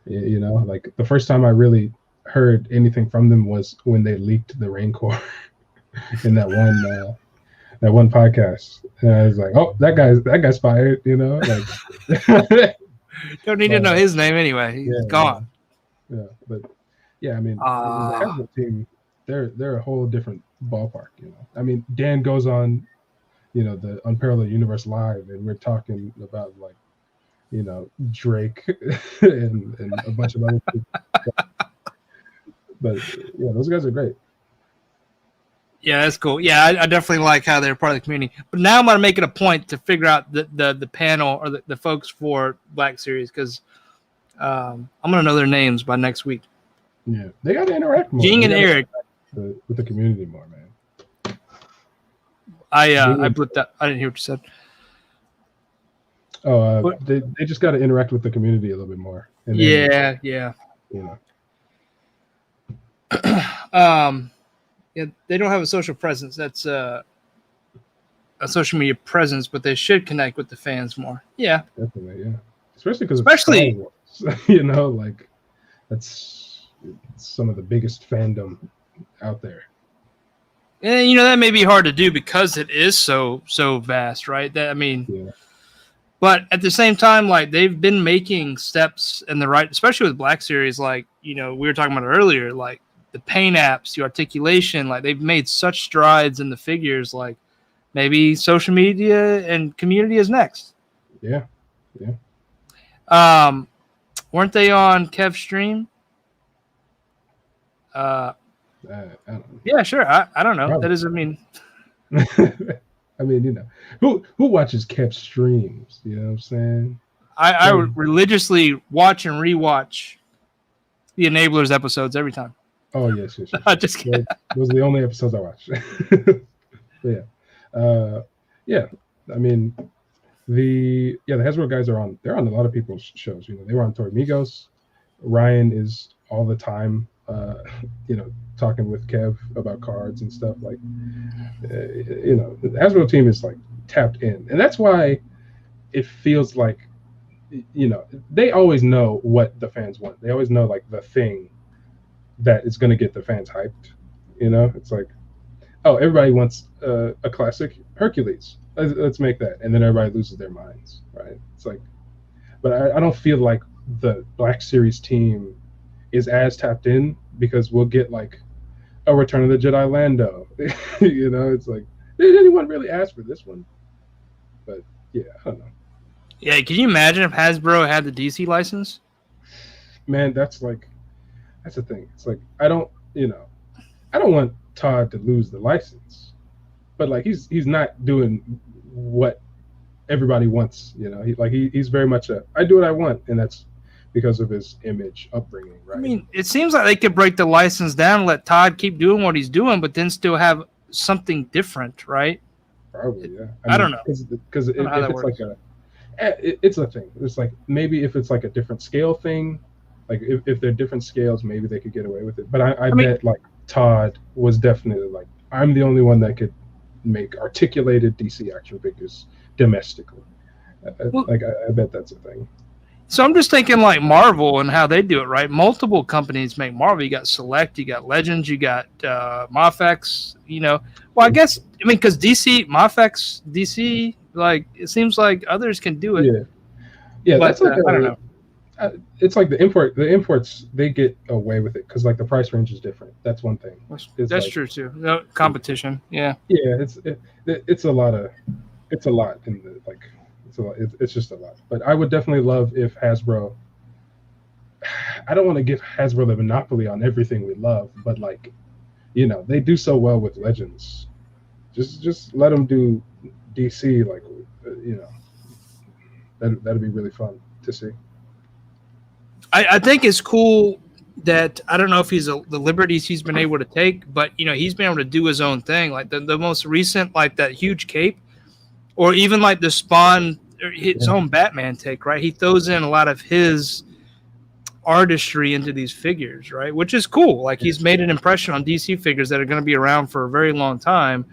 like the first time I really heard anything from them was when they leaked the Rancor in that one podcast, and I was like, oh, that guy's fired, like don't need to know his name anyway. He's gone. Yeah, but yeah, I mean, the Hasbro team, they're a whole different ballpark, I mean, Dan goes on, the Unparalleled Universe Live, and we're talking about like, Drake and a bunch of other people. But yeah, those guys are great. Yeah, that's cool. Yeah, I definitely like how they're part of the community. But now I'm going to make it a point to figure out the panel or the folks for Black Series because I'm going to know their names by next week. Yeah, they got to interact more. Jing and Eric. With the community more, man. I blipped that. I didn't hear what you said. Oh, they just got to interact with the community a little bit more. And then, yeah. Yeah, they don't have a social presence. That's a social media presence, but they should connect with the fans more. Yeah, definitely. Yeah, especially like that's some of the biggest fandom out there. And that may be hard to do because it is so vast, right? But at the same time, like they've been making steps in the right, especially with Black Series. Like we were talking about earlier, like the paint apps, the articulation, like they've made such strides in the figures. Like maybe social media and community is next. Yeah. Weren't they on Kev's stream? I don't know. Yeah, sure. I don't know. Probably. That doesn't mean. I mean, who watches Kev's streams? You know what I'm saying? I religiously watch and rewatch the Enablers episodes every time. Oh yes. I'm just kidding. Those are the only episodes I watch. Yeah. I mean, the Hasbro guys are on. They're on a lot of people's shows. They were on Tormigos. Ryan is all the time. Talking with Kev about cards and stuff. Like, the Hasbro team is like tapped in, and that's why it feels like, they always know what the fans want. They always know like the thing that is going to get the fans hyped. It's like, oh, everybody wants a classic Hercules. Let's make that, and then everybody loses their minds, right? It's like, but I don't feel like the Black Series team is as tapped in, because we'll get like a Return of the Jedi Lando. It's like, did anyone really ask for this one? But yeah, I don't know. Yeah, can you imagine if Hasbro had the DC license? Man, that's the thing. It's like, I don't want Todd to lose the license, but like he's not doing what everybody wants. He's very much I do what I want, and that's because of his image upbringing, right? I mean, it seems like they could break the license down, let Todd keep doing what he's doing, but then still have something different, right? Probably, yeah. I don't know. Because it's a thing. It's like, maybe if it's like a different scale thing, like if they're different scales, maybe they could get away with it. But I bet like Todd was definitely like, I'm the only one that could make articulated DC action figures domestically. I bet that's a thing. So I'm just thinking like Marvel and how they do it, right? Multiple companies make Marvel. You got Select, you got Legends, you got Mafex, Well, I guess, because DC, Mafex, DC, like, it seems like others can do it. Yeah, but, that's like I don't know. It's like the imports, they get away with it because like the price range is different. That's one thing. That's like, true too. No, competition, yeah. Yeah, it's a lot in the like. It's just a lot. But I would definitely love if Hasbro, I don't want to give Hasbro the monopoly on everything we love, but like, they do so well with Legends. Just let them do DC, like, that'd be really fun to see. I think it's cool that, I don't know if the liberties he's been able to take, but he's been able to do his own thing. Like the most recent, like that huge cape, or even like the Spawn, his own Batman take, right? He throws in a lot of his artistry into these figures, right? Which is cool. Like, he's made an impression on DC figures that are going to be around for a very long time.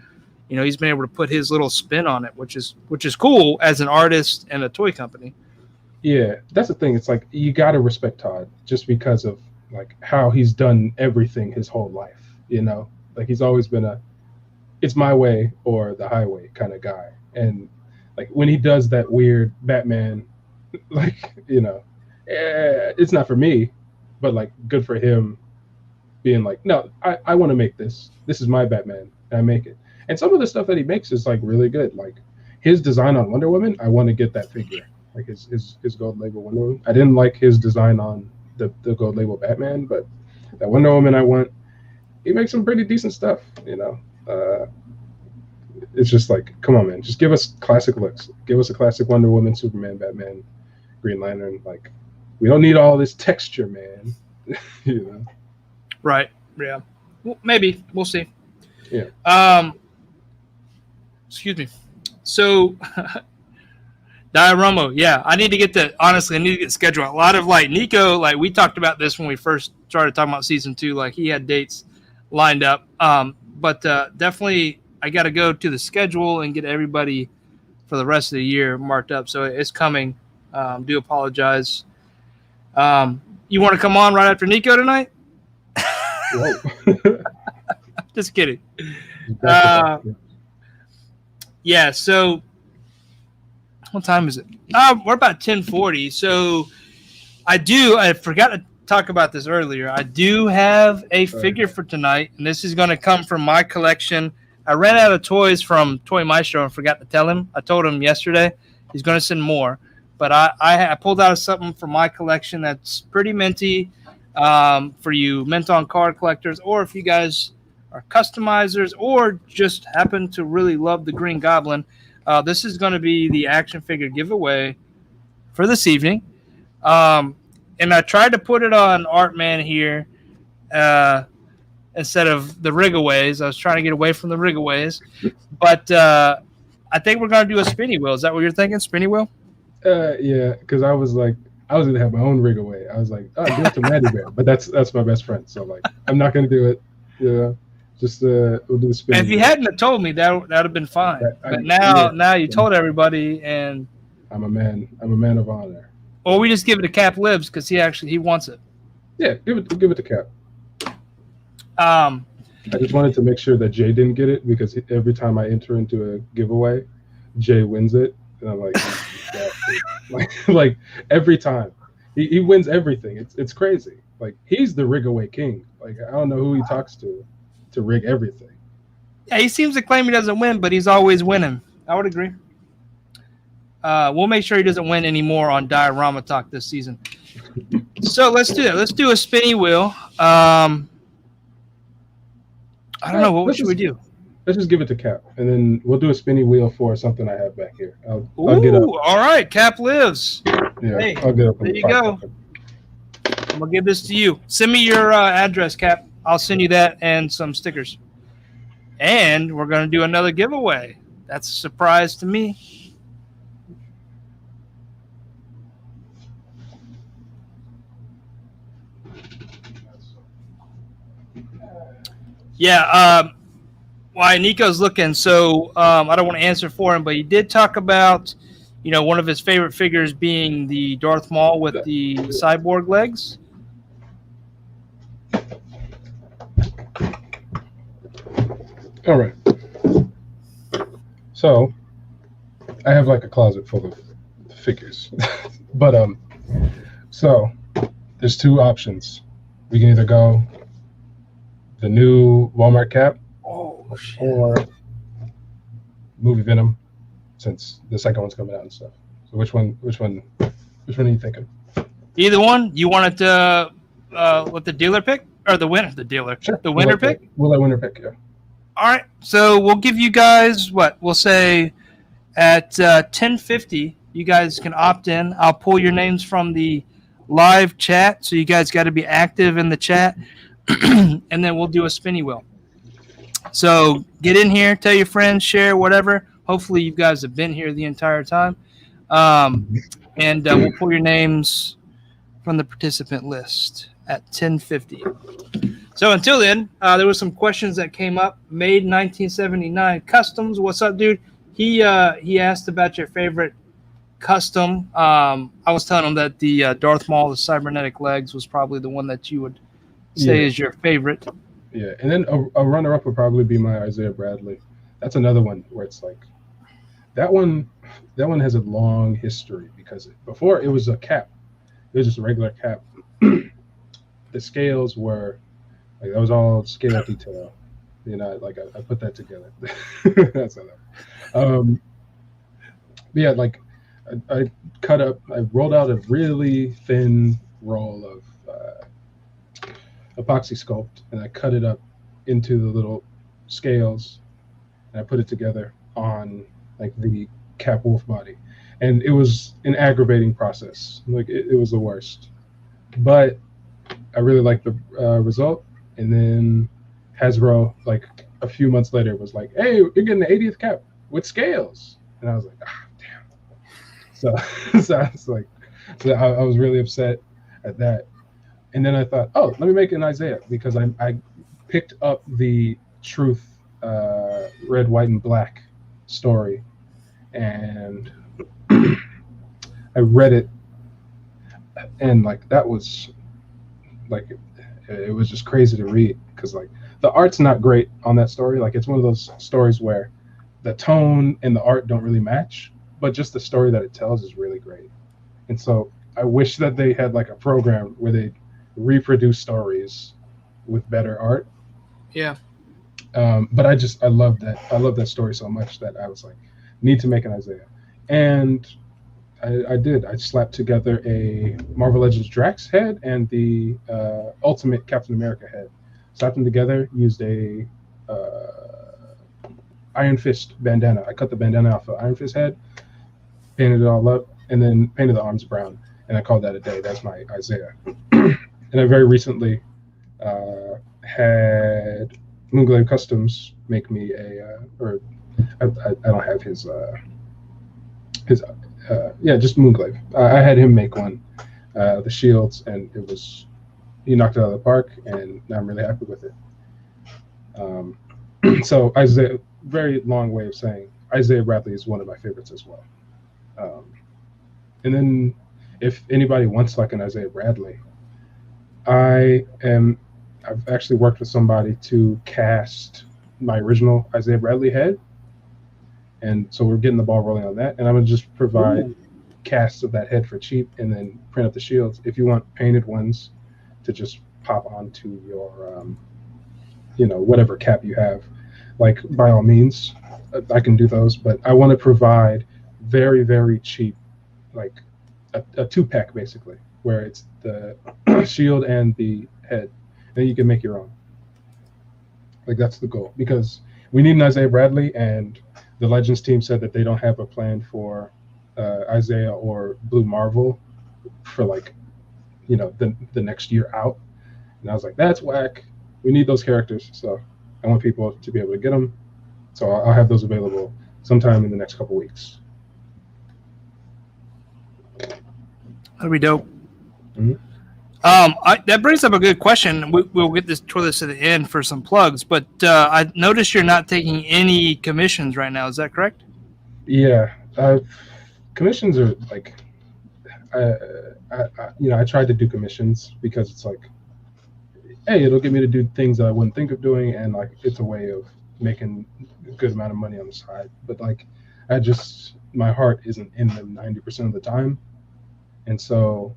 He's been able to put his little spin on it, which is cool as an artist and a toy company. Yeah, that's the thing. It's like, you got to respect Todd just because of like how he's done everything his whole life. Like, he's always been it's my way or the highway kind of guy. And like, when he does that weird Batman, like, it's not for me, but like, good for him being like, no, I want to make this. This is my Batman, and I make it. And some of the stuff that he makes is like really good. Like his design on Wonder Woman, I want to get that figure. Like his gold label Wonder Woman. I didn't like his design on the gold label Batman, but that Wonder Woman I want. He makes some pretty decent stuff, It's just like, come on, man. Just give us classic looks. Give us a classic Wonder Woman, Superman, Batman, Green Lantern. Like, we don't need all this texture, man. Right. Yeah. Well, maybe. We'll see. Yeah. Excuse me. So, Diorama. Yeah. I need to get the schedule. A lot of like Nico, like we talked about this when we first started talking about season 2. Like, he had dates lined up. But definitely, I got to go to the schedule and get everybody for the rest of the year marked up. So it's coming. Do apologize. You want to come on right after Nico tonight? Just kidding. Yeah. So what time is it? We're about 10:40. So I forgot to talk about this earlier. I do have a figure for tonight, and this is going to come from my collection. I ran out of toys from Toy Maestro and forgot to tell him. I told him yesterday. He's going to send more. but I pulled out something from my collection that's pretty minty for you mint on card collectors, or if you guys are customizers or just happen to really love the Green Goblin. This is going to be the action figure giveaway for this evening. And I tried to put it on Artman here instead of the rigaways. I was trying to get away from the rigaways, but I think we're going to do a spinny wheel. Is that what you're thinking? Spinny wheel? Yeah, because I was gonna have my own rig away. I was like, oh, give it to Maddie Bear, but that's my best friend, so like I'm not gonna do it. Yeah, just we'll do the spin. If you hadn't have told me, that'd have been fine. But now you told everybody, and I'm a man of honor. Or we just give it to Cap Libs because he wants it. Yeah, give it to Cap. I just wanted to make sure that Jay didn't get it because every time I enter into a giveaway, Jay wins it, and I'm like every time he wins everything. It's crazy. Like he's the rig away king. Like I don't know who he talks to rig everything. Yeah, he seems to claim he doesn't win, but he's always winning. I would agree. We'll make sure he doesn't win anymore on Diorama Talk this season. So let's do that. Let's do a spinny wheel. I don't know. What should we do? Let's just give it to Cap, and then we'll do a spinny wheel for something I have back here. I'll get up. All right, Cap lives. Yeah, hey, I'll get up. There you go. I'm gonna give this to you. Send me your address, Cap. I'll send you that and some stickers. And we're gonna do another giveaway. That's a surprise to me. Yeah, why Nico's looking. So I don't want to answer for him, but he did talk about, one of his favorite figures being the Darth Maul with the cyborg legs. All right. So I have like a closet full of figures, but so there's two options. We can either go the new Walmart Cap or movie Venom, since the second one's coming out and stuff. So which one are you thinking? Either one. You want it to let the dealer pick or the winner? The dealer. Sure. The winner pick. We'll let winner pick. Yeah. All right. So we'll give you guys what we'll say at 10:50. You guys can opt in. I'll pull your names from the live chat, so you guys got to be active in the chat, and then we'll do a spinny wheel. So get in here, tell your friends, share, whatever. Hopefully you guys have been here the entire time, and we'll pull your names from the participant list at 10:50. So until then, there were some questions that came up. Made 1979 Customs. What's up, dude? He asked about your favorite custom. I was telling him that the Darth Maul, the cybernetic legs, was probably the one that you would say is your favorite. Yeah, and then a runner-up would probably be my Isaiah Bradley. That's another one where it's like that one has a long history because before it was a cap. It was just a regular cap. The scales were like that was all scale detail. I put that together. That's enough. Yeah, like I rolled out a really thin roll of epoxy sculpt, and I cut it up into the little scales, and I put it together on like the cap wolf body, and it was an aggravating process. Like it was the worst, but I really liked the result. And then Hasbro, like a few months later, was like, "Hey, you're getting the 80th cap with scales," and I was like, "Ah, damn." So I was really upset at that. And then I thought, oh, let me make an Isaiah, because I picked up the Truth red, white, and black story, and I read it, and like that was like it was just crazy to read, because like the art's not great on that story. Like it's one of those stories where the tone and the art don't really match, but just the story that it tells is really great. And so I wish that they had like a program where they reproduce stories with better art. Yeah. But I love that story so much that I was like, need to make an Isaiah. And I did. I slapped together a Marvel Legends Drax head and the Ultimate Captain America head. Slapped them together. Used a Iron Fist bandana. I cut the bandana off of Iron Fist head, painted it all up, and then painted the arms brown. And I called that a day. That's my Isaiah. And I very recently had Moonglaive Customs make me a, or I don't have his just Moonglaive. I had him make one, the shields, and he knocked it out of the park, and now I'm really happy with it. So Isaiah, very long way of saying Isaiah Bradley is one of my favorites as well. And then if anybody wants like an Isaiah Bradley, I've actually worked with somebody to cast my original Isaiah Bradley head. And so we're getting the ball rolling on that. And I'm going to just provide casts of that head for cheap and then print up the shields. If you want painted ones to just pop onto your, whatever cap you have, like by all means, I can do those. But I want to provide very, very cheap, like a 2-pack basically, where it's the shield and the head. Then you can make your own. Like that's the goal, because we need an Isaiah Bradley, and the Legends team said that they don't have a plan for Isaiah or Blue Marvel for like, the next year out. And I was like, that's whack. We need those characters. So I want people to be able to get them. So I'll have those available sometime in the next couple weeks. That'd be dope. Mm-hmm. That brings up a good question. We'll get toward this at the end for some plugs, but I noticed you're not taking any commissions right now. Is that correct? Yeah, commissions are like, I tried to do commissions because it's like, hey, it'll get me to do things that I wouldn't think of doing, and like it's a way of making a good amount of money on the side. But like, my heart isn't in them 90% of the time, and so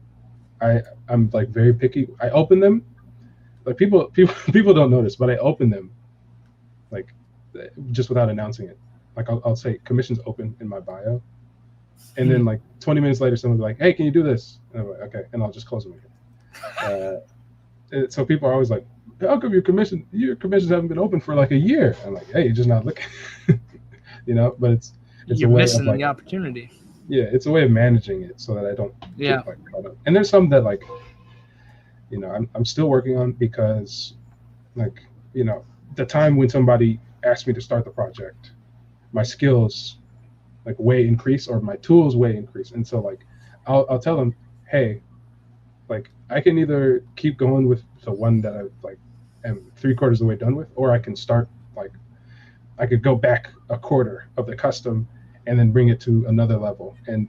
I'm like very picky. I open them, like people don't notice, but I open them like just without announcing it. Like I'll say commissions open in my bio, and then like 20 minutes later, someone will be like, "Hey, can you do this?" And I'm like, "Okay," and I'll just close them again. So people are always like, "How come your commissions haven't been open for like a year?" I'm like, "Hey, you're just not looking," But it's you're a way missing of, like, the opportunity. Yeah, it's a way of managing it so that I don't get like caught up. And there's some that like, I'm still working on, because like, the time when somebody asked me to start the project, my skills like way increase, or my tools way increase. And so like I'll tell them, hey, like I can either keep going with the one that I like am 3/4 of the way done with, or I can start like I could go back a quarter of the custom and then bring it to another level. And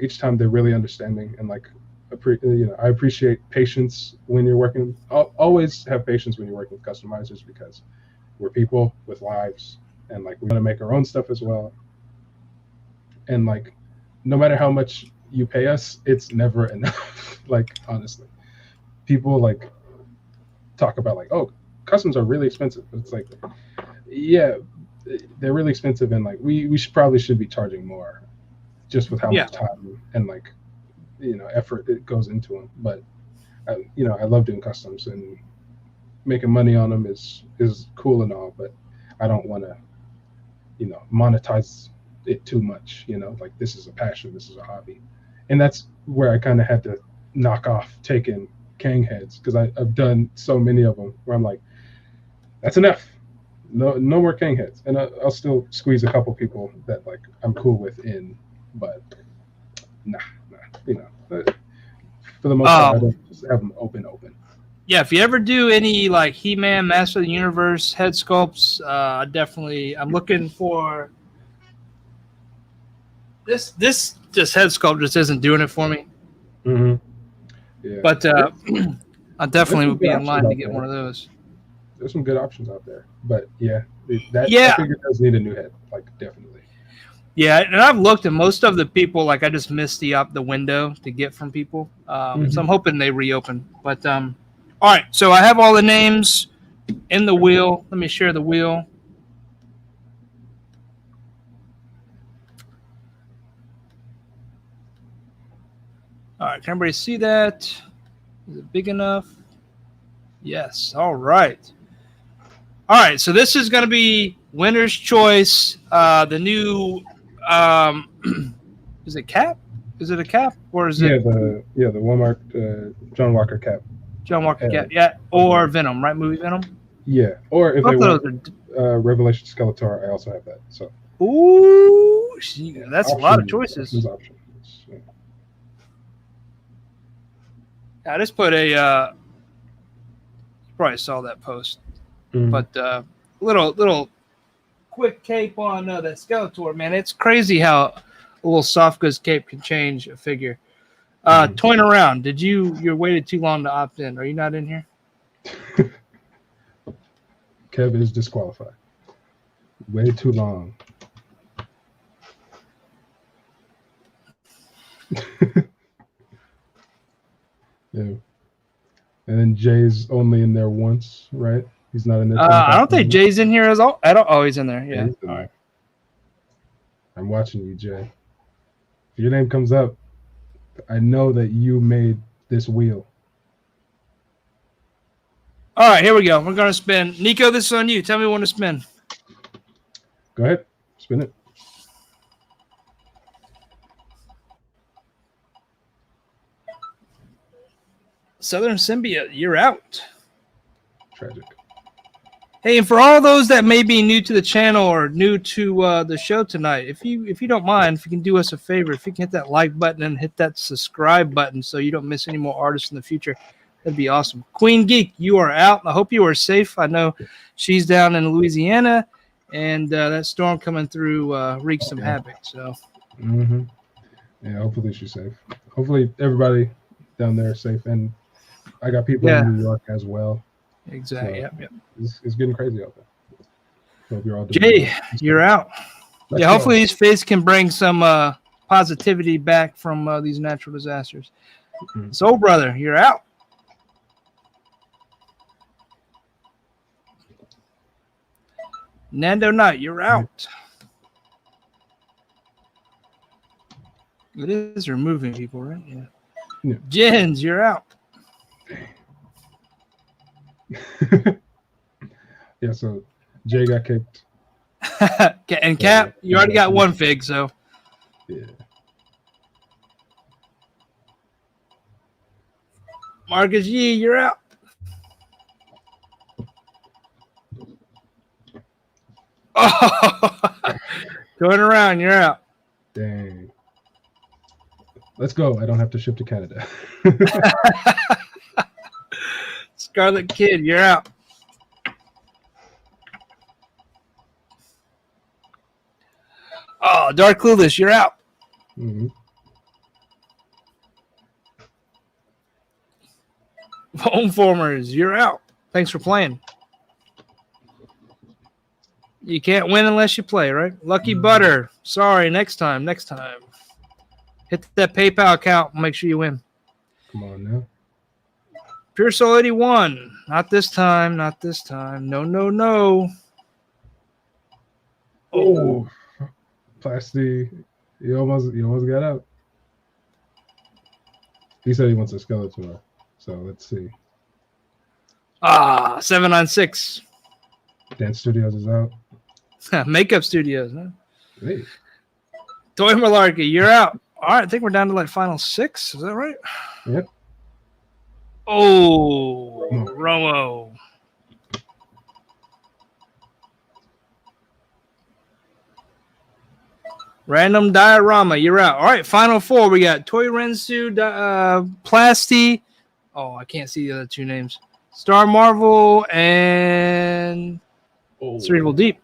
each time they're really understanding, and like I appreciate patience when you're working. I'll always have patience when you're working with customizers, because we're people with lives, and like we want to make our own stuff as well. And like no matter how much you pay us, it's never enough. Like honestly, people like talk about like, oh, customs are really expensive, but it's like, yeah, they're really expensive, and like we probably should be charging more, just with how much time and like effort it goes into them. But I love doing customs, and making money on them is cool and all, but I don't want to monetize it too much. Like this is a passion, this is a hobby. And that's where I kind of had to knock off taking Kang heads, because I've done so many of them where I'm like, that's enough. No more Kang heads. And I'll still squeeze a couple people that like I'm cool with in, but nah. For the most part, I don't just have them open. Yeah, if you ever do any like He-Man, Master of the Universe head sculpts, I'm looking for this. This head sculpt just isn't doing it for me. Mm-hmm. Yeah. But I definitely would be in line to get one of those. There's some good options out there, but I figure it does need a new head, like definitely. Yeah, and I've looked, and most of the people, like I just missed the window to get from people. So I'm hoping they reopen. But all right, so I have all the names in the wheel. Let me share the wheel. All right, can everybody see that? Is it big enough? Yes. All right. All right, so this is going to be winner's choice. The new, is it cap? Is it a cap or is it the Walmart John Walker cap. John Walker cap? Yeah, or Venom, right? Movie Venom. Yeah, or if Both they of want those are. Revelation Skeletor, I also have that. So. Ooh, that's a lot of choices. Options. Yeah. I just put a. You probably saw that post, but little quick cape on that Skeletor, man. It's crazy how a little soft goods cape can change a figure. Toying around. You waited too long to opt in? Are you not in here? Kev is disqualified. Way too long. Yeah. And then Jay's only in there once, right? He's not in there. I don't think Jay's in here as all. I don't. Oh, he's in there. Yeah. In all right. I'm watching you, Jay. If your name comes up, I know that you made this wheel. All right, here we go. We're going to spin. Nico, this is on you. Tell me when to spin. Go ahead. Spin it. Southern Symbiote, you're out. Tragic. Hey, and for all those that may be new to the channel or new to the show tonight, if you don't mind, if you can do us a favor, if you can hit that like button and hit that subscribe button so you don't miss any more artists in the future, that'd be awesome. Queen Geek, you are out. I hope you are safe. I know she's down in Louisiana, and that storm coming through wreaks some havoc. So, yeah, hopefully she's safe. Hopefully everybody down there is safe, and I got people in New York as well. Exactly. So it's getting crazy out there. Hope you're all doing Jay, well. you're out. Let's yeah, go. hopefully these fish can bring some positivity back from these natural disasters. Soul Brother, you're out. Nando Knight, you're out. It is removing people, right? Yeah. Jens, you're out. Yeah, so Jay got kicked. And Cap, you already got one fig, so. Yeah. Marcus Yee, you're out. Oh, going around, you're out. Dang. Let's go. I don't have to ship to Canada. Scarlet Kid, you're out. Oh, Dark Clueless, you're out. Homeformers, you're out. Thanks for playing. You can't win unless you play, right? Lucky Butter, sorry, next time. Hit that PayPal account and make sure you win. Come on now. Pure Soul 81, not this time. No. Oh, Plasty, you almost got out. He said he wants a Skeletor, so let's see. 796. Dance Studios is out. Makeup Studios, huh? Hey. Toy Malarkey, you're out. All right, I think we're down to like final 6. Is that right? Yep. Oh, Romo. Random Diorama, you're out. All right, final 4. We got Toy Rensu, Plasty. Oh, I can't see the other 2 names. Star Marvel and Cerebral Deep.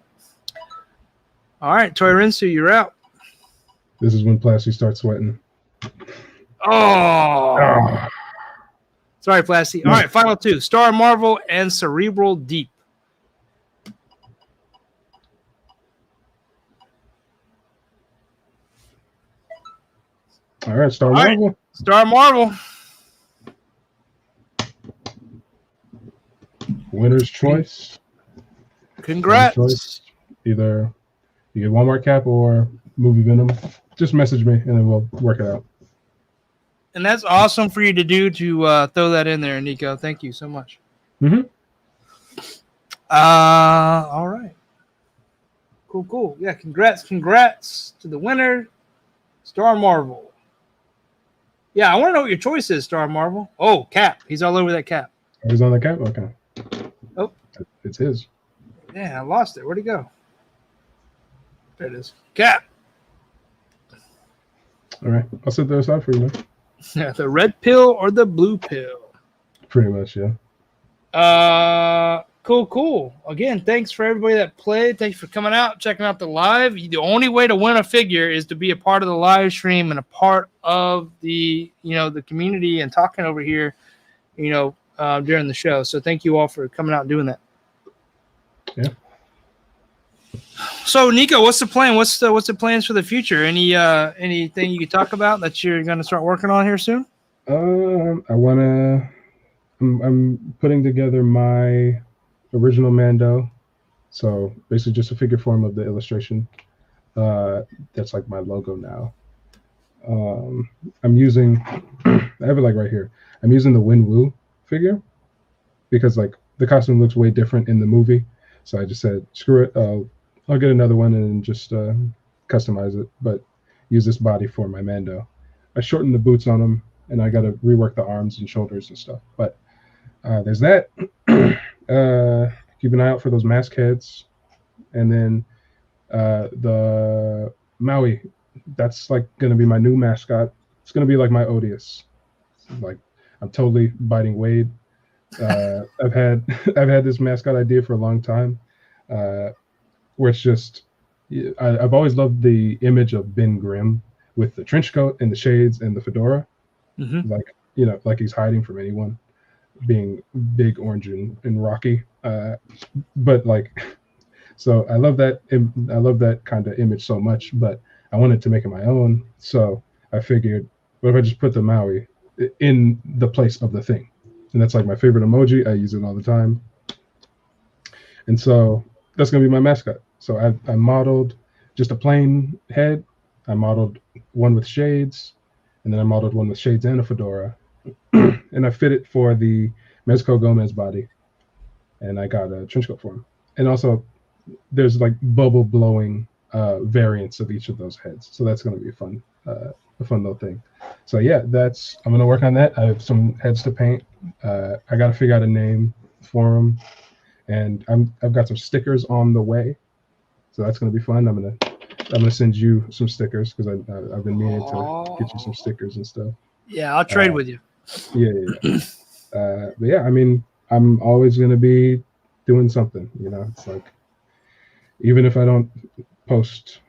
All right, Toy Rensu, you're out. This is when Plasty starts sweating. Oh. Sorry, Plasty. All right, final 2. Star Marvel and Cerebral Deep. All right, Star Marvel. Right. Star Marvel. Winner's choice. Congrats. Winner's choice. Either you get Walmart cap or Movie Venom. Just message me and then we'll work it out. And that's awesome for you to do to throw that in there, Nico. Thank you so much. Mm-hmm. All right. Cool. Yeah, congrats to the winner, Star Marvel. Yeah, I want to know what your choice is, Star Marvel. Oh, Cap. He's all over that Cap. He's on the cap? Okay. Oh. It's his. Yeah, I lost it. Where'd he go? There it is. Cap. All right. I'll set those aside for you, man. Yeah, the red pill or the blue pill? Pretty much, yeah. Cool. Again, thanks for everybody that played. Thanks for coming out, checking out the live. The only way to win a figure is to be a part of the live stream and a part of the the community and talking over here, during the show. So thank you all for coming out and doing that. Yeah. So Nico, what's the plan? What's the plans for the future? Anything you could talk about that you're going to start working on here soon? I'm putting together my original Mando, so basically just a figure form of the illustration. That's like my logo now. I'm using, I have it like right here. I'm using the Win Wu figure because like the costume looks way different in the movie. So I just said, screw it. I'll get another one and just customize it, but use this body for my Mando. I shortened the boots on him, and I got to rework the arms and shoulders and stuff. But there's that. Keep an eye out for those mask heads, and then the Maui. That's like gonna be my new mascot. It's gonna be like my Odious. Like I'm totally biting Wade. I've had this mascot idea for a long time, where it's just I've always loved the image of Ben Grimm with the trench coat and the shades and the fedora, like like he's hiding from anyone, being big, orange, and rocky. But like, so I love that. I love that kind of image so much, but I wanted to make it my own. So I figured, what if I just put the Maui in the place of the thing? And that's like my favorite emoji. I use it all the time. And so that's going to be my mascot. So I modeled just a plain head. I modeled one with shades, and then I modeled one with shades and a fedora. And I fit it for the Mezco Gomez body. And I got a trench coat for him. And also, there's like bubble blowing variants of each of those heads. So that's going to be a fun little thing. So yeah, I'm going to work on that. I have some heads to paint. I got to figure out a name for them. And I've got some stickers on the way. So that's going to be fun. I'm gonna send you some stickers because I've been meaning to get you some stickers and stuff. Yeah, I'll trade with you. Yeah. But yeah, I mean, I'm always gonna be doing something. It's like even if I don't post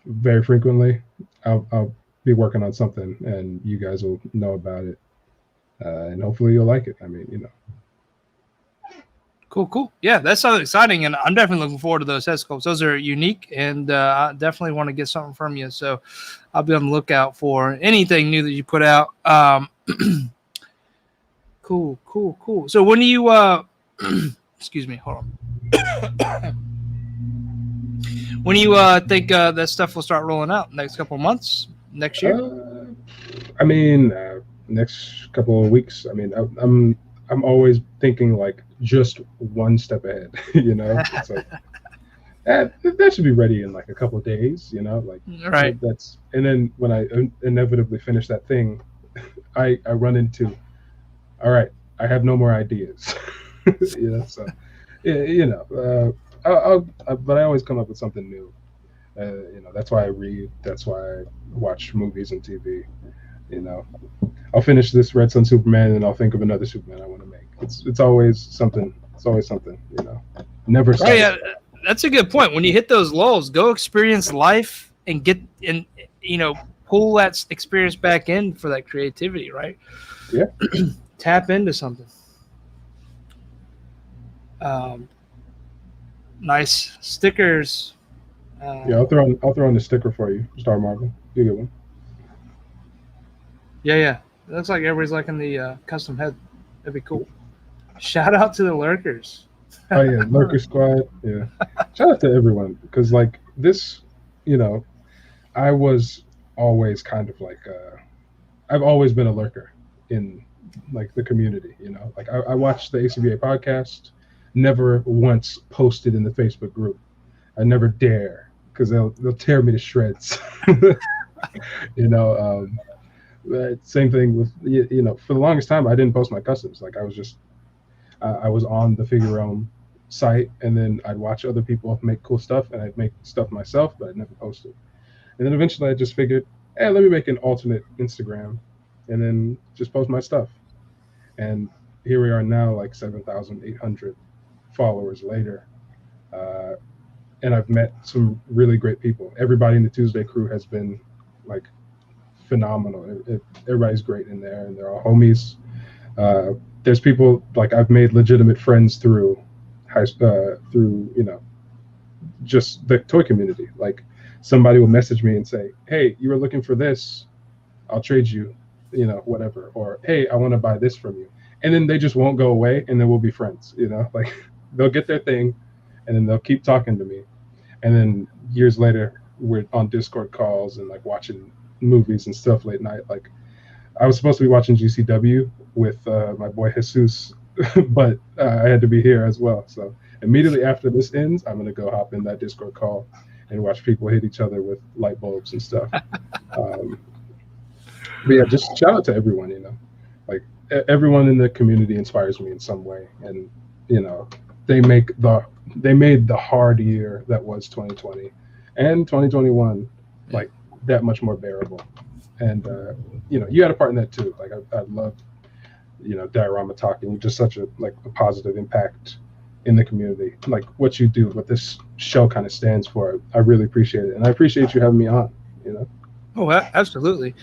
very frequently, I'll be working on something, and you guys will know about it, and hopefully you'll like it. I mean, Cool. Yeah, that sounds exciting, and I'm definitely looking forward to those head sculpts. Those are unique, and I definitely want to get something from you. So I'll be on the lookout for anything new that you put out. Cool. So when do you excuse me, hold on. When do you think that stuff will start rolling out? Next couple of months? Next year? I mean, next couple of weeks. I mean, I'm always thinking like just one step ahead. It's like that should be ready in like a couple of days. Like right. And then when I inevitably finish that thing, I run into, all right, I have no more ideas. So but I always come up with something new. That's why I read. That's why I watch movies and TV. I'll finish this Red Sun Superman and I'll think of another Superman I want to make. It's always something. It's always something. Never. Oh yeah, that's a good point. When you hit those lulls, go experience life and pull that experience back in for that creativity, right? Yeah. Tap into something. Nice stickers. Yeah, I'll throw on the sticker for you, Star Marvel. You get one. Yeah. It looks like everybody's liking the custom head. That'd be cool. Shout out to the lurkers. Oh yeah, Lurker Squad. Yeah. Shout out to everyone because like this, I was always kind of like I've always been a lurker in like the community, you know. Like I watched the ACBA podcast, never once posted in the Facebook group. I never dare because they'll tear me to shreds. You know, same thing with you know, for the longest time I didn't post my customs. Like I was just I was on the Figureome site, and then I'd watch other people make cool stuff, and I'd make stuff myself, but I'd never post it. And then eventually I just figured, hey, let me make an alternate Instagram and then just post my stuff. And here we are now, like 7,800 followers later. And I've met some really great people. Everybody in the Tuesday crew has been like phenomenal. Everybody's great in there, and they're all homies. There's people like I've made legitimate friends through through, you know, just the toy community. Like somebody will message me and say, hey, you were looking for this, I'll trade you, you know, whatever. Or, hey, I want to buy this from you. And then they just won't go away, and then we'll be friends, you know. Like they'll get their thing, and then they'll keep talking to me. And then years later, we're on Discord calls and like watching movies and stuff late night. Like I was supposed to be watching GCW with my boy Jesus, but I had to be here as well. So immediately after this ends, I'm going to go hop in that Discord call and watch people hit each other with light bulbs and stuff. But yeah, just shout out to everyone, you know, like everyone in the community inspires me in some way. And, you know, they made the hard year that was 2020 and 2021 like that much more bearable. And you know, you had a part in that too. Like I loved, you know, Diorama talking, just such a positive impact in the community. Like what you do, what this show kind of stands for, I really appreciate it, and I appreciate you having me on. You know. Oh, absolutely.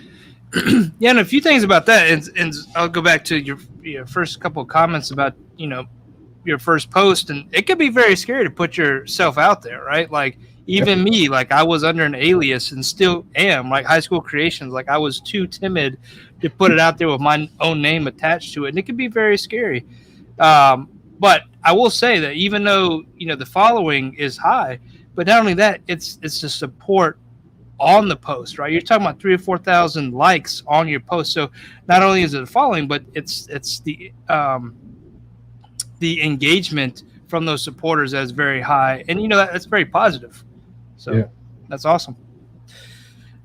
Yeah, and a few things about that, and I'll go back to your first couple of comments about, you know, your first post, and it could be very scary to put yourself out there, right? Like even me, like I was under an alias and still am, like High School Creations. Like I was too timid to put it out there with my own name attached to it, and it could be very scary. But I will say that even though, you know, the following is high, but not only that, it's the support on the post, right? You're talking about 3,000 or 4,000 likes on your post. So not only is it a following, but it's the engagement from those supporters that's very high, and you know that's very positive. So yeah. That's awesome.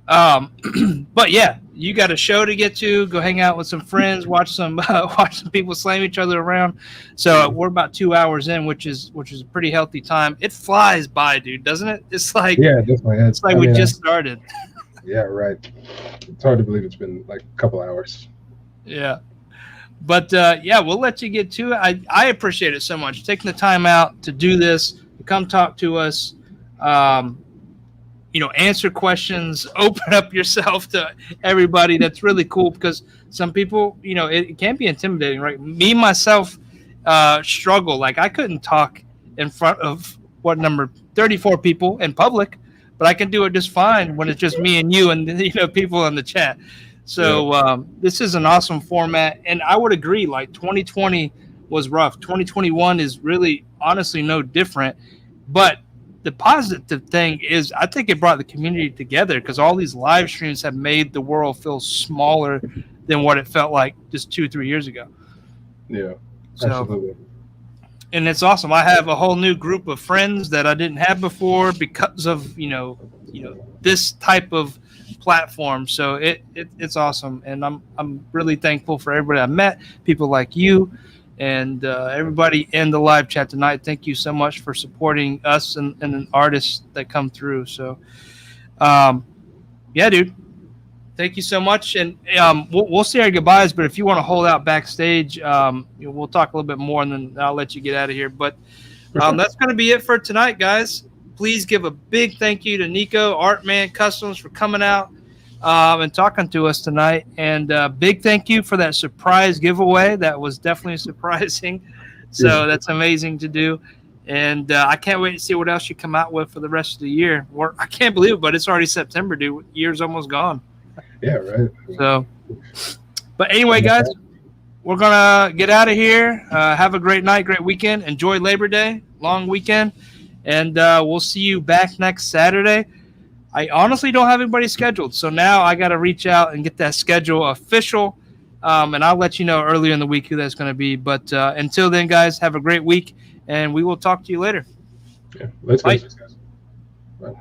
But yeah, you got a show to get to. Go hang out with some friends, watch some people slam each other around. So we're about 2 hours in, which is a pretty healthy time. It flies by, dude, doesn't it? It's like definitely. It's like we just started. Yeah, right. It's hard to believe it's been like a couple hours. Yeah. But yeah, we'll let you get to it. I appreciate it so much, taking the time out to do this, to come talk to us, you know, answer questions, open up yourself to everybody. That's really cool because some people, you know, it can be intimidating, right? Me, myself, struggle. Like I couldn't talk in front of 34 people in public, but I can do it just fine when it's just me and you and, you know, people in the chat. So this is an awesome format, and I would agree. Like 2020 was rough. 2021 is really, honestly, no different. But the positive thing is, I think it brought the community together because all these live streams have made the world feel smaller than what it felt like just 2-3 years ago. Yeah, absolutely. And it's awesome. I have a whole new group of friends that I didn't have before because of you know this type of platform. So it's awesome, and I'm really thankful for everybody I met, people like you, and everybody in the live chat tonight. Thank you so much for supporting us and the artists that come through. So, yeah, dude, thank you so much, and we'll say our goodbyes. But if you want to hold out backstage, we'll talk a little bit more, and then I'll let you get out of here. But that's going to be it for tonight, guys. Please give a big thank you to Nico, Artman Customs, for coming out and talking to us tonight. And big thank you for that surprise giveaway. That was definitely surprising. So that's amazing to do. And I can't wait to see what else you come out with for the rest of the year. I can't believe it, but it's already September, dude. Year's almost gone. Yeah, right. So, but anyway, guys, we're going to get out of here. Have a great night, great weekend. Enjoy Labor Day, long weekend. And we'll see you back next Saturday. I honestly don't have anybody scheduled. So now I got to reach out and get that schedule official. And I'll let you know earlier in the week who that's going to be. But until then, guys, have a great week, and we will talk to you later. Yeah, let's go. Bye.